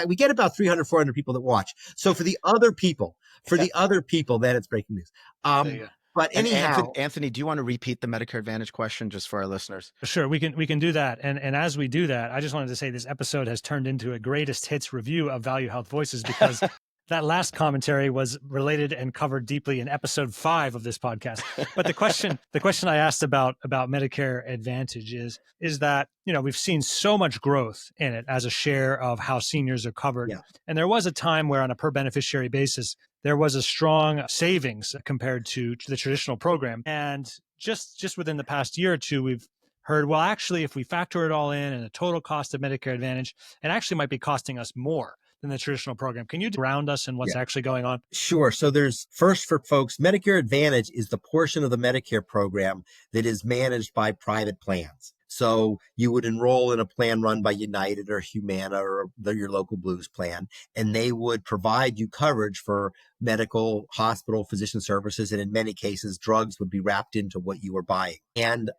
Speaker 3: we get about 300, 400 people that watch. So for the other people, then it's breaking news.
Speaker 1: There you go.
Speaker 3: But
Speaker 2: And
Speaker 3: anyhow,
Speaker 2: Anthony, do you want to repeat the Medicare Advantage question just for our listeners?
Speaker 1: Sure, we can do that. And as we do that, I just wanted to say this episode has turned into a greatest hits review of Value Health Voices, because that last commentary was related and covered deeply in episode 5 of this podcast. But the question I asked about Medicare Advantage is that, we've seen so much growth in it as a share of how seniors are covered.
Speaker 3: Yeah.
Speaker 1: And there was a time where on a per beneficiary basis, there was a strong savings compared to the traditional program. And just within the past year or two, we've heard, well, actually, if we factor it all in and the total cost of Medicare Advantage, it actually might be costing us more than the traditional program. Can you ground us in what's actually going on?
Speaker 3: Sure. So there's, first for folks, Medicare Advantage is the portion of the Medicare program that is managed by private plans. So you would enroll in a plan run by United or Humana or your local Blues plan, and they would provide you coverage for medical, hospital, physician services, and in many cases, drugs would be wrapped into what you were buying. And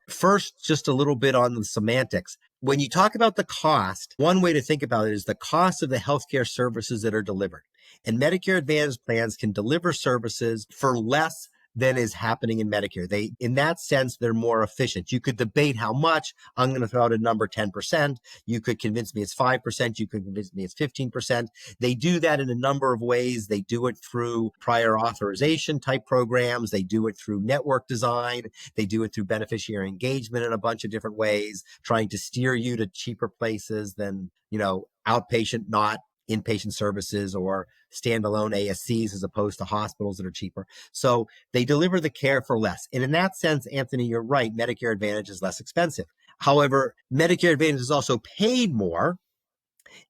Speaker 3: first, just a little bit on the semantics. When you talk about the cost, one way to think about it is the cost of the healthcare services that are delivered. And Medicare Advantage plans can deliver services for less than is happening in Medicare. In that sense, they're more efficient. You could debate how much. I'm going to throw out a number, 10%. You could convince me it's 5%. You could convince me it's 15%. They do that in a number of ways. They do it through prior authorization type programs. They do it through network design. They do it through beneficiary engagement in a bunch of different ways, trying to steer you to cheaper places than, outpatient, not inpatient services, or standalone ASCs as opposed to hospitals that are cheaper. So they deliver the care for less. And in that sense, Anthony, you're right, Medicare Advantage is less expensive. However, Medicare Advantage is also paid more.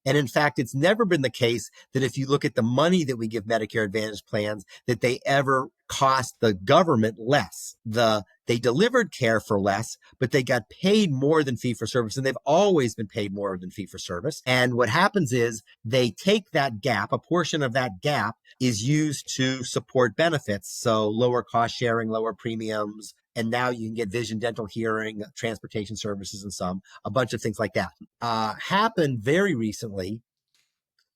Speaker 3: And in fact, it's never been the case that if you look at the money that we give Medicare Advantage plans, that they ever cost the government less. They delivered care for less, but they got paid more than fee for service. And they've always been paid more than fee for service. And what happens is they take that gap, a portion of that gap is used to support benefits. So lower cost sharing, lower premiums. And now you can get vision, dental, hearing, transportation services, and a bunch of things like that. Happened very recently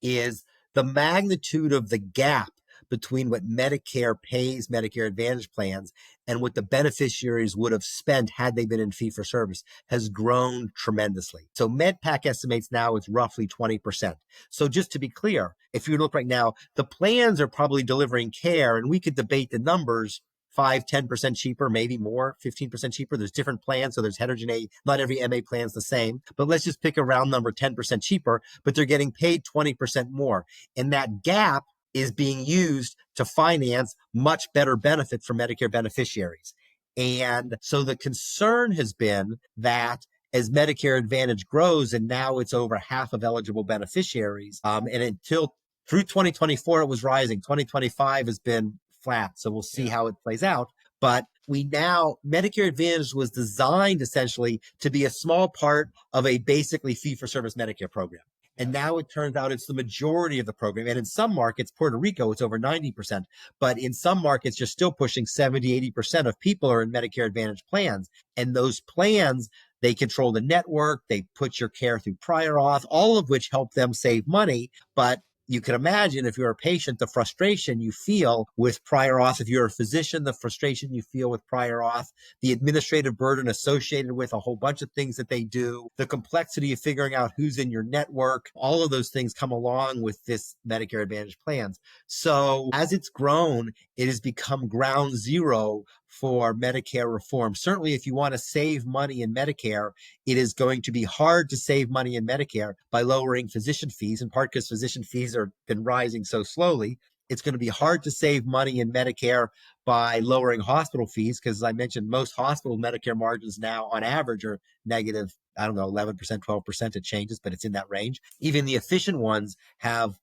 Speaker 3: is the magnitude of the gap between what Medicare pays Medicare Advantage plans and what the beneficiaries would have spent had they been in fee-for-service has grown tremendously. So MedPAC estimates now it's roughly 20%. So just to be clear, if you look right now, the plans are probably delivering care, and we could debate the numbers, 5, 10% cheaper, maybe more, 15% cheaper. There's different plans, so there's heterogeneity. Not every MA plan is the same, but let's just pick a round number, 10% cheaper, but they're getting paid 20% more. And that gap is being used to finance much better benefits for Medicare beneficiaries. And so the concern has been that as Medicare Advantage grows, and now it's over half of eligible beneficiaries, and until through 2024, it was rising. 2025 has been flat. So we'll see how it plays out. But Medicare Advantage was designed essentially to be a small part of a basically fee-for-service Medicare program. And now it turns out it's the majority of the program. And in some markets, Puerto Rico, it's over 90%. But in some markets, you're still pushing 70, 80% of people are in Medicare Advantage plans. And those plans, they control the network, they put your care through prior auth, all of which help them save money. But you can imagine if you're a patient, the frustration you feel with prior auth. If you're a physician, the frustration you feel with prior auth, the administrative burden associated with a whole bunch of things that they do, the complexity of figuring out who's in your network, all of those things come along with this Medicare Advantage plans. So as it's grown, it has become ground zero for Medicare reform. Certainly, if you want to save money in Medicare, it is going to be hard to save money in Medicare by lowering physician fees, in part because physician fees have been rising so slowly. It's going to be hard to save money in Medicare by lowering hospital fees, because as I mentioned, most hospital Medicare margins now on average are negative, 11%, 12%. It changes, but it's in that range. Even the efficient ones have,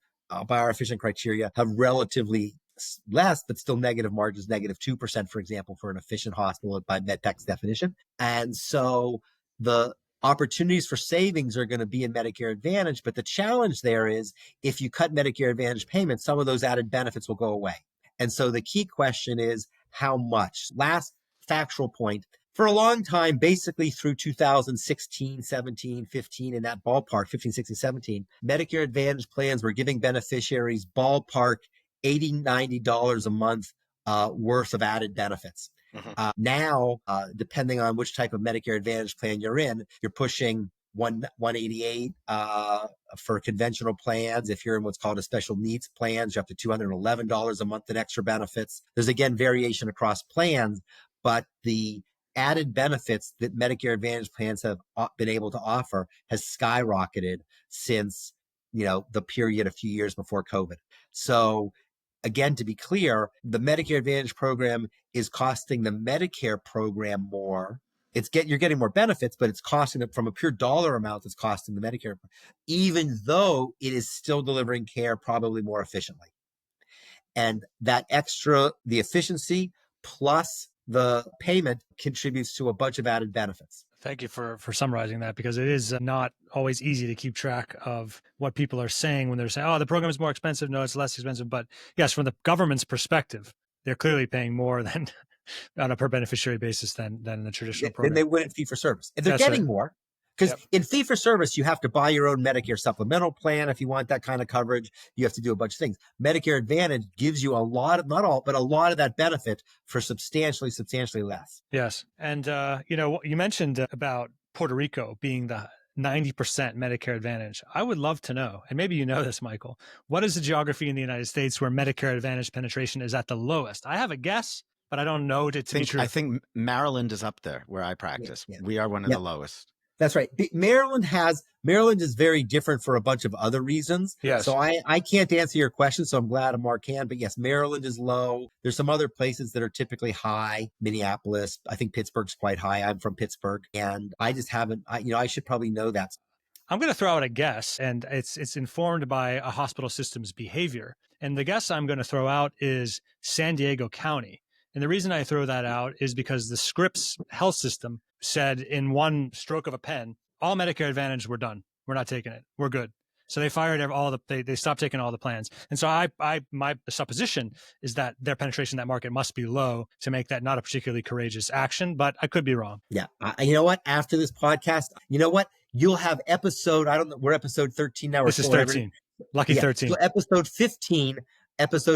Speaker 3: by our efficient criteria, have relatively less, but still negative margins, negative 2%, for example, for an efficient hospital by MedPAC's definition. And so the opportunities for savings are going to be in Medicare Advantage. But the challenge there is if you cut Medicare Advantage payments, some of those added benefits will go away. And so the key question is how much? Last factual point. For a long time, basically through 2016, 17, 15, in that ballpark, 15, 16, 17, Medicare Advantage plans were giving beneficiaries ballpark $80, $90 a month worth of added benefits. Now, depending on which type of Medicare Advantage plan you're in, you're pushing 188 for conventional plans. If you're in what's called a special needs plans, you're up to $211 a month in extra benefits. There's, again, variation across plans, but the added benefits that Medicare Advantage plans have been able to offer has skyrocketed since, the period a few years before COVID. So again, to be clear, the Medicare Advantage program is costing the Medicare program more. You're getting more benefits, but it's costing it from a pure dollar amount. It's costing the Medicare, even though it is still delivering care probably more efficiently. And that extra, the efficiency plus the payment contributes to a bunch of added benefits.
Speaker 1: Thank you for summarizing that, because it is not always easy to keep track of what people are saying when they're saying, oh, the program is more expensive. No, it's less expensive. But yes, from the government's perspective, they're clearly paying more than on a per beneficiary basis than the traditional program.
Speaker 3: Then they wouldn't fee for service. And they're getting more. Because in fee for service, you have to buy your own Medicare supplemental plan. If you want that kind of coverage, you have to do a bunch of things. Medicare Advantage gives you a lot of, not all, but a lot of that benefit for substantially less.
Speaker 1: Yes. And, you mentioned about Puerto Rico being the 90% Medicare Advantage. I would love to know, and maybe you know this, Michael, what is the geography in the United States where Medicare Advantage penetration is at the lowest? I have a guess, but I don't know it to be true.
Speaker 2: I think Maryland is up there where I practice. Yeah. We are one of the lowest.
Speaker 3: That's right. Maryland is very different for a bunch of other reasons.
Speaker 1: Yes.
Speaker 3: So I can't answer your question, so I'm glad Mark can. But yes, Maryland is low. There's some other places that are typically high. Minneapolis, I think Pittsburgh's quite high. I'm from Pittsburgh, and I just haven't. I should probably know that.
Speaker 1: I'm going to throw out a guess, and it's informed by a hospital system's behavior. And the guess I'm going to throw out is San Diego County. And the reason I throw that out is because the Scripps health system said in one stroke of a pen, all Medicare Advantage, we're done. We're not taking it. We're good. So they fired they stopped taking all the plans. And so my supposition is that their penetration in that market must be low to make that not a particularly courageous action, but I could be wrong.
Speaker 3: Yeah. You know what? After this podcast, you'll have we're episode 13 now.
Speaker 1: This is 13. Lucky 13.
Speaker 3: So episode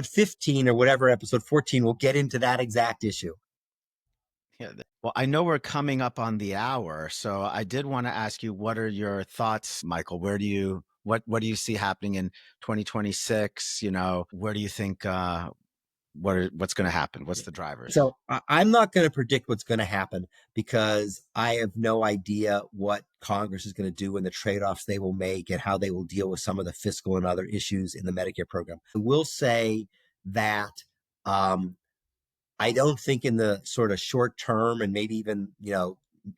Speaker 3: 15 or whatever, episode 14, we'll get into that exact issue.
Speaker 2: Yeah. Well, I know we're coming up on the hour, so I did want to ask you, what are your thoughts, Michael? What do you see happening in 2026? Where do you think what's going to happen? What's the drivers?
Speaker 3: So I'm not going to predict what's going to happen because I have no idea what Congress is going to do and the trade-offs they will make and how they will deal with some of the fiscal and other issues in the Medicare program. I will say that Um, I don't think in the sort of short term and maybe even,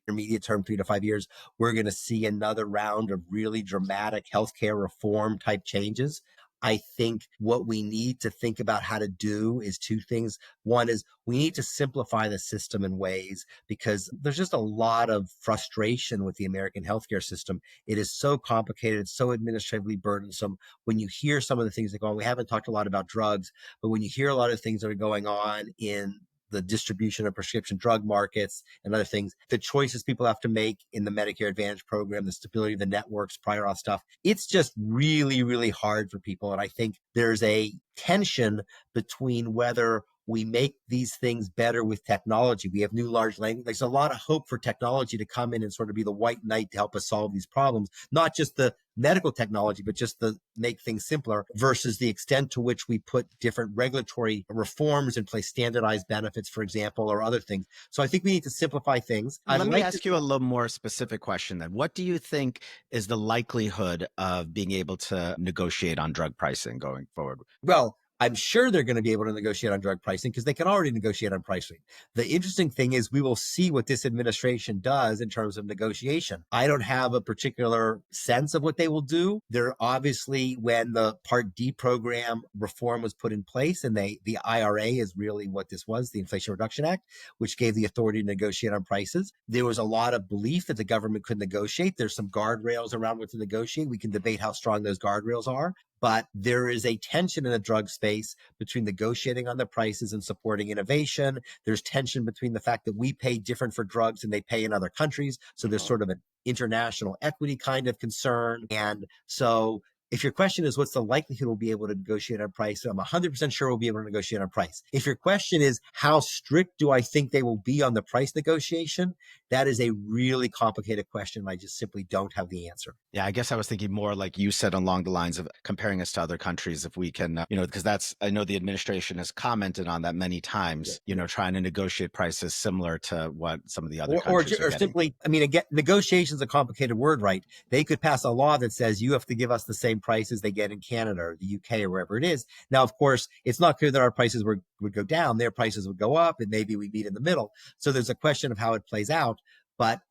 Speaker 3: intermediate term, 3 to 5 years, we're going to see another round of really dramatic healthcare reform type changes. I think what we need to think about how to do is two things. One is we need to simplify the system in ways because there's just a lot of frustration with the American healthcare system. It is so complicated, it's so administratively burdensome. When you hear some of the things that go on, we haven't talked a lot about drugs, but when you hear a lot of things that are going on in the distribution of prescription drug markets and other things, the choices people have to make in the Medicare Advantage program, the stability of the networks, prior auth stuff, it's just really, really hard for people. And I think there's a tension between whether we make these things better with technology. We have new large language. There's a lot of hope for technology to come in and sort of be the white knight to help us solve these problems, not just the medical technology, but just the make things simpler versus the extent to which we put different regulatory reforms in place, standardized benefits, for example, or other things. So I think we need to simplify things.
Speaker 2: Let me ask you a little more specific question then. What do you think is the likelihood of being able to negotiate on drug pricing going forward?
Speaker 3: Well, I'm sure they're going to be able to negotiate on drug pricing because they can already negotiate on pricing. The interesting thing is we will see what this administration does in terms of negotiation. I don't have a particular sense of what they will do. They're obviously, when the Part D program reform was put in place, and the IRA is really what this was, the Inflation Reduction Act, which gave the authority to negotiate on prices. There was a lot of belief that the government could negotiate. There's some guardrails around what to negotiate. We can debate how strong those guardrails are. But there is a tension in the drug space between negotiating on the prices and supporting innovation. There's tension between the fact that we pay different for drugs than they pay in other countries. So there's sort of an international equity kind of concern. And so if your question is what's the likelihood we'll be able to negotiate on price, I'm 100% sure we'll be able to negotiate on price. If your question is how strict do I think they will be on the price negotiation, that is a really complicated question. I just simply don't have the answer.
Speaker 2: Yeah, I guess I was thinking more like you said along the lines of comparing us to other countries. If we can, because I know the administration has commented on that many times, trying to negotiate prices similar to what some of the other countries are
Speaker 3: or
Speaker 2: getting.
Speaker 3: Simply, again, negotiation is a complicated word, right? They could pass a law that says you have to give us the same prices they get in Canada or the UK or wherever it is. Now, of course, it's not clear that our prices would go down. Their prices would go up, and maybe we meet in the middle. So there's a question of how it plays out. But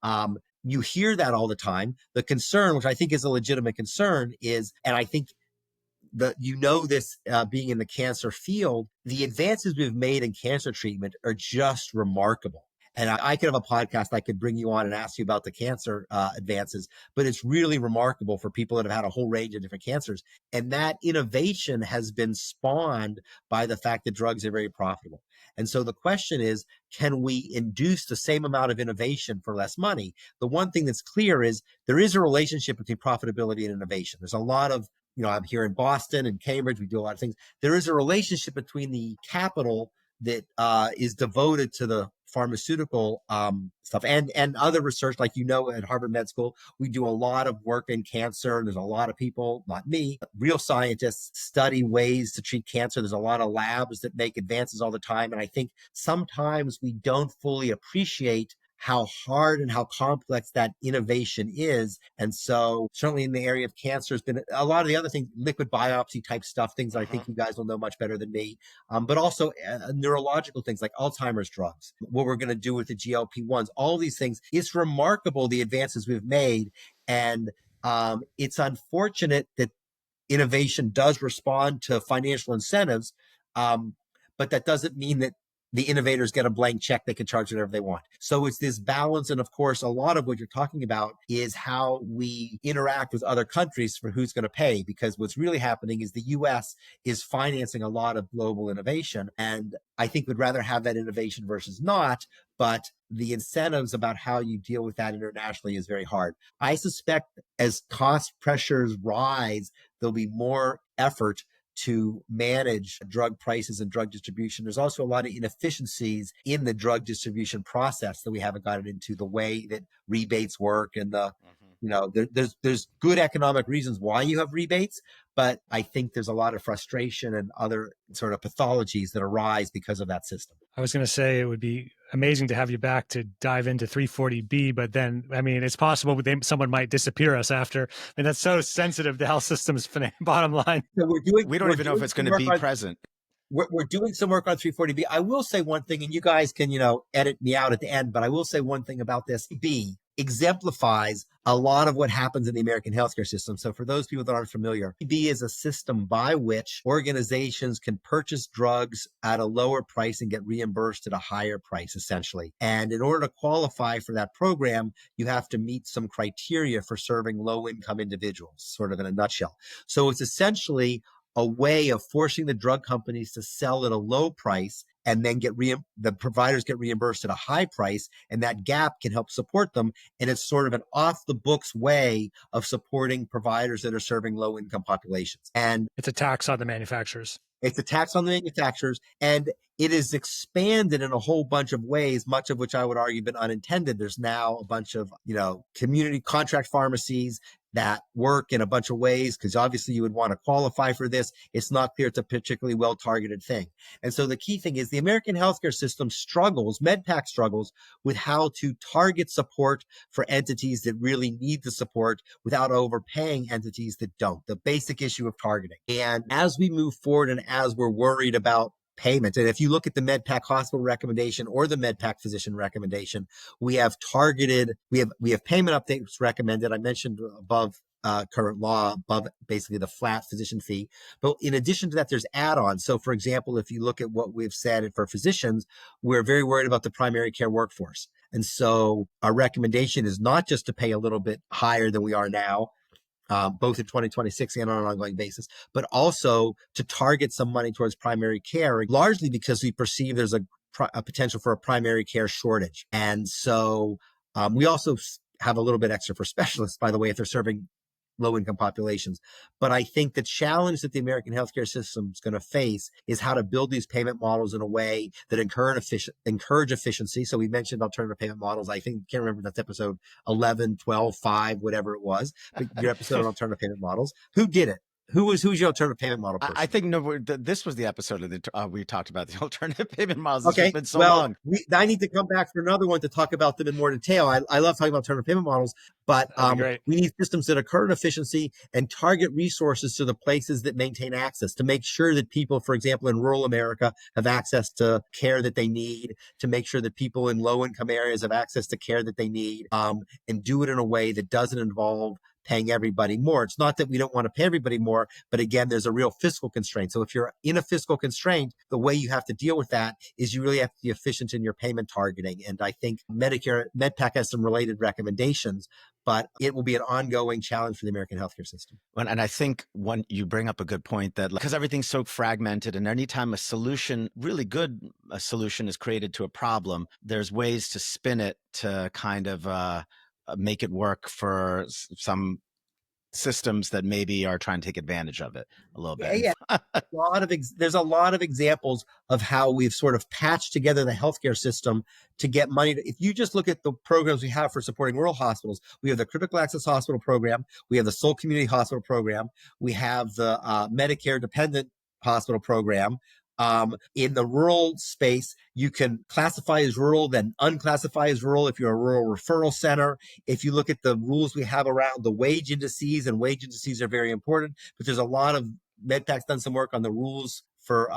Speaker 3: you hear that all the time. The concern, which I think is a legitimate concern, is, and I think this being in the cancer field, the advances we've made in cancer treatment are just remarkable. And I could have a podcast I could bring you on and ask you about the cancer advances, but it's really remarkable for people that have had a whole range of different cancers. And that innovation has been spawned by the fact that drugs are very profitable. And so the question is, can we induce the same amount of innovation for less money? The one thing that's clear is there is a relationship between profitability and innovation. There's a lot of, I'm here in Boston and Cambridge, we do a lot of things. There is a relationship between the capital that is devoted to the pharmaceutical stuff and other research. Like, at Harvard Med School, we do a lot of work in cancer. There's a lot of people, not me, real scientists study ways to treat cancer. There's a lot of labs that make advances all the time. And I think sometimes we don't fully appreciate how hard and how complex that innovation is. And so certainly in the area of cancer has been a lot of the other things, liquid biopsy type stuff, things that I think you guys will know much better than me, but also neurological things like Alzheimer's drugs, what we're going to do with the GLP-1s, all these things. It's remarkable the advances we've made. And it's unfortunate that innovation does respond to financial incentives, but that doesn't mean that the innovators get a blank check, they can charge whatever they want. So it's this balance. And of course, a lot of what you're talking about is how we interact with other countries for who's going to pay, because what's really happening is the US is financing a lot of global innovation. And I think we'd rather have that innovation versus not, but the incentives about how you deal with that internationally is very hard. I suspect as cost pressures rise, there'll be more effort to manage drug prices and drug distribution. There's also a lot of inefficiencies in the drug distribution process that we haven't gotten into, the way that rebates work and there's good economic reasons why you have rebates, but I think there's a lot of frustration and other sort of pathologies that arise because of that system.
Speaker 1: I was going to say it would be amazing to have you back to dive into 340B, but then, it's possible someone might disappear us after. That's so sensitive to health systems bottom line.
Speaker 2: So we don't even know if it's going to be present.
Speaker 3: we're doing some work on 340B. I will say one thing, and you guys can, edit me out at the end, but I will say one thing about this. B exemplifies a lot of what happens in the American healthcare system. So for those people that aren't familiar, B is a system by which organizations can purchase drugs at a lower price and get reimbursed at a higher price, essentially. And in order to qualify for that program, you have to meet some criteria for serving low-income individuals, sort of in a nutshell. So it's essentially a way of forcing the drug companies to sell at a low price and then the providers get reimbursed at a high price, and that gap can help support them. And it's sort of an off the books way of supporting providers that are serving low income populations. And
Speaker 1: it's a tax on the manufacturers.
Speaker 3: It's a tax on the manufacturers, and it is expanded in a whole bunch of ways, much of which I would argue been unintended. There's now a bunch of, community contract pharmacies that work in a bunch of ways, because obviously you would want to qualify for this. It's not clear it's a particularly well-targeted thing. And so the key thing is the American healthcare system MedPAC struggles with how to target support for entities that really need the support without overpaying entities that don't. The basic issue of targeting. And as we move forward and as we're worried about payment, and if you look at the MedPAC hospital recommendation or the MedPAC physician recommendation, we have payment updates recommended. I mentioned above current law, above basically the flat physician fee. But in addition to that, there's add-ons. So for example, if you look at what we've said for physicians, we're very worried about the primary care workforce. And so our recommendation is not just to pay a little bit higher than we are now, both in 2026 and on an ongoing basis, but also to target some money towards primary care, largely because we perceive there's a potential for a primary care shortage. And so we also have a little bit extra for specialists, by the way, if they're serving low-income populations. But I think the challenge that the American healthcare system is going to face is how to build these payment models in a way that encourage efficiency. So we mentioned alternative payment models. I think, can't remember, that's episode 11, 12, 5, whatever it was, your episode on alternative payment models. Who did it? Who's your alternative payment model person?
Speaker 2: I think this was the episode of we talked about the alternative payment models.
Speaker 3: Okay,
Speaker 2: it's been so long.
Speaker 3: I need to come back for another one to talk about them in more detail. I love talking about alternative payment models, but we need systems that occur efficiency and target resources to the places that maintain access, to make sure that people, for example, in rural America have access to care that they need, to make sure that people in low income areas have access to care that they need, and do it in a way that doesn't involve paying everybody more. It's not that we don't want to pay everybody more, but again, there's a real fiscal constraint. So if you're in a fiscal constraint, the way you have to deal with that is you really have to be efficient in your payment targeting. And I think MedPAC has some related recommendations, but it will be an ongoing challenge for the American healthcare system.
Speaker 2: And I think when you bring up a good point that because everything's so fragmented, and anytime a solution is created to a problem, there's ways to spin it to kind of make it work for some systems that maybe are trying to take advantage of it a little bit.
Speaker 3: Yeah. There's a lot of examples of how we've sort of patched together the healthcare system to get money. If you just look at the programs we have for supporting rural hospitals, we have the Critical Access Hospital Program, we have the Soul Community Hospital Program, we have the Medicare Dependent Hospital Program. In the rural space, you can classify as rural, then unclassify as rural if you're a rural referral center. If you look at the rules we have around the wage indices, and wage indices are very important, but there's a lot of MedPAC's done some work on the rules for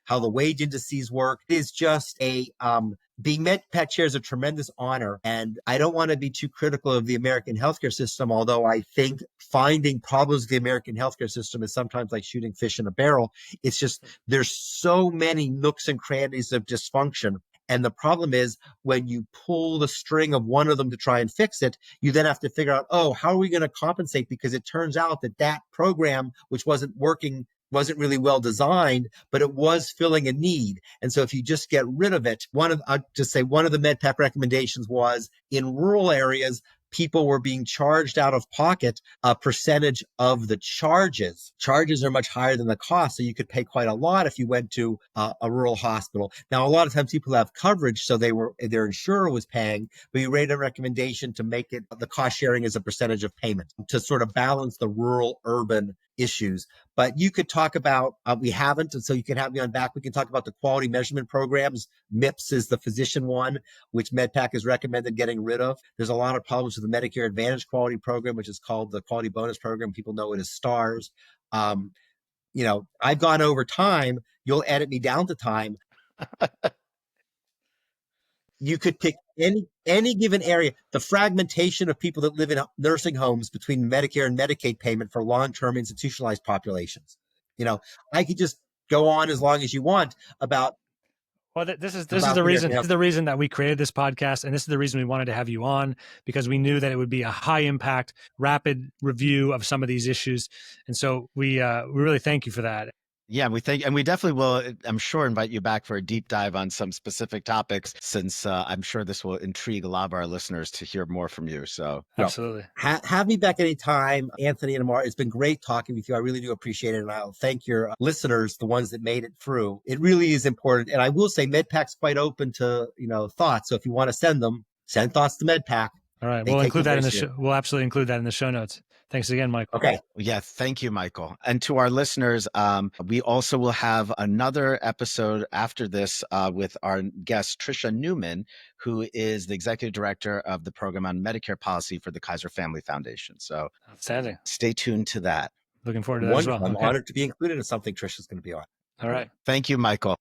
Speaker 3: how the wage indices work. It is just being MedPAC chair is a tremendous honor. And I don't want to be too critical of the American healthcare system, although I think finding problems with the American healthcare system is sometimes like shooting fish in a barrel. It's just there's so many nooks and crannies of dysfunction. And the problem is when you pull the string of one of them to try and fix it, you then have to figure out, how are we going to compensate? Because it turns out that program, which wasn't working, wasn't really well designed, but it was filling a need. And so if you just get rid of it, one of the MedPAC recommendations was in rural areas, people were being charged out of pocket a percentage of the charges. Charges are much higher than the cost, so you could pay quite a lot if you went to a rural hospital. Now, a lot of times people have coverage, so their insurer was paying, but we made a recommendation to make it the cost sharing as a percentage of payment to sort of balance the rural-urban issues. But you could talk about, we haven't, and so you can have me on back. We can talk about the quality measurement programs. MIPS is the physician one, which MedPAC has recommended getting rid of. There's a lot of problems with the Medicare Advantage quality program, which is called the Quality Bonus Program. People know it as STARS. I've gone over time. You'll edit me down to time. You could pick any given area. The fragmentation of people that live in nursing homes between Medicare and Medicaid payment for long-term institutionalized populations. I could just go on as long as you want about.
Speaker 1: Well, this is
Speaker 3: about
Speaker 1: the
Speaker 3: the
Speaker 1: reason.
Speaker 3: American
Speaker 1: This
Speaker 3: health.
Speaker 1: is the reason that we created this podcast, and this is the reason we wanted to have you on, because we knew that it would be a high impact, rapid review of some of these issues, and so we really thank you for that.
Speaker 2: Yeah, we think, and we definitely will, I'm sure, invite you back for a deep dive on some specific topics, since I'm sure this will intrigue a lot of our listeners to hear more from you. So,
Speaker 1: Absolutely.
Speaker 3: Have me back anytime, Anthony and Amar. It's been great talking with you. I really do appreciate it. And I'll thank your listeners, the ones that made it through. It really is important. And I will say MedPAC's quite open to, thoughts. So if you want to send them, send thoughts to MedPAC.
Speaker 1: All right.
Speaker 3: They
Speaker 1: We'll
Speaker 3: take
Speaker 1: include
Speaker 3: them
Speaker 1: that in
Speaker 3: very
Speaker 1: the
Speaker 3: seriously.
Speaker 1: we'll absolutely include that in the show notes. Thanks again, Michael.
Speaker 3: Okay.
Speaker 2: yeah, thank you, Michael. And to our listeners, we also will have another episode after this with our guest, Tricia Newman, who is the executive director of the program on Medicare policy for the Kaiser Family Foundation. So
Speaker 1: Outstanding.
Speaker 2: stay tuned to that.
Speaker 1: Looking forward to that as well.
Speaker 3: Wonderful. I'm
Speaker 1: Okay.
Speaker 3: honored to be included in something Trisha's going to be on.
Speaker 1: All right.
Speaker 2: Thank you, Michael.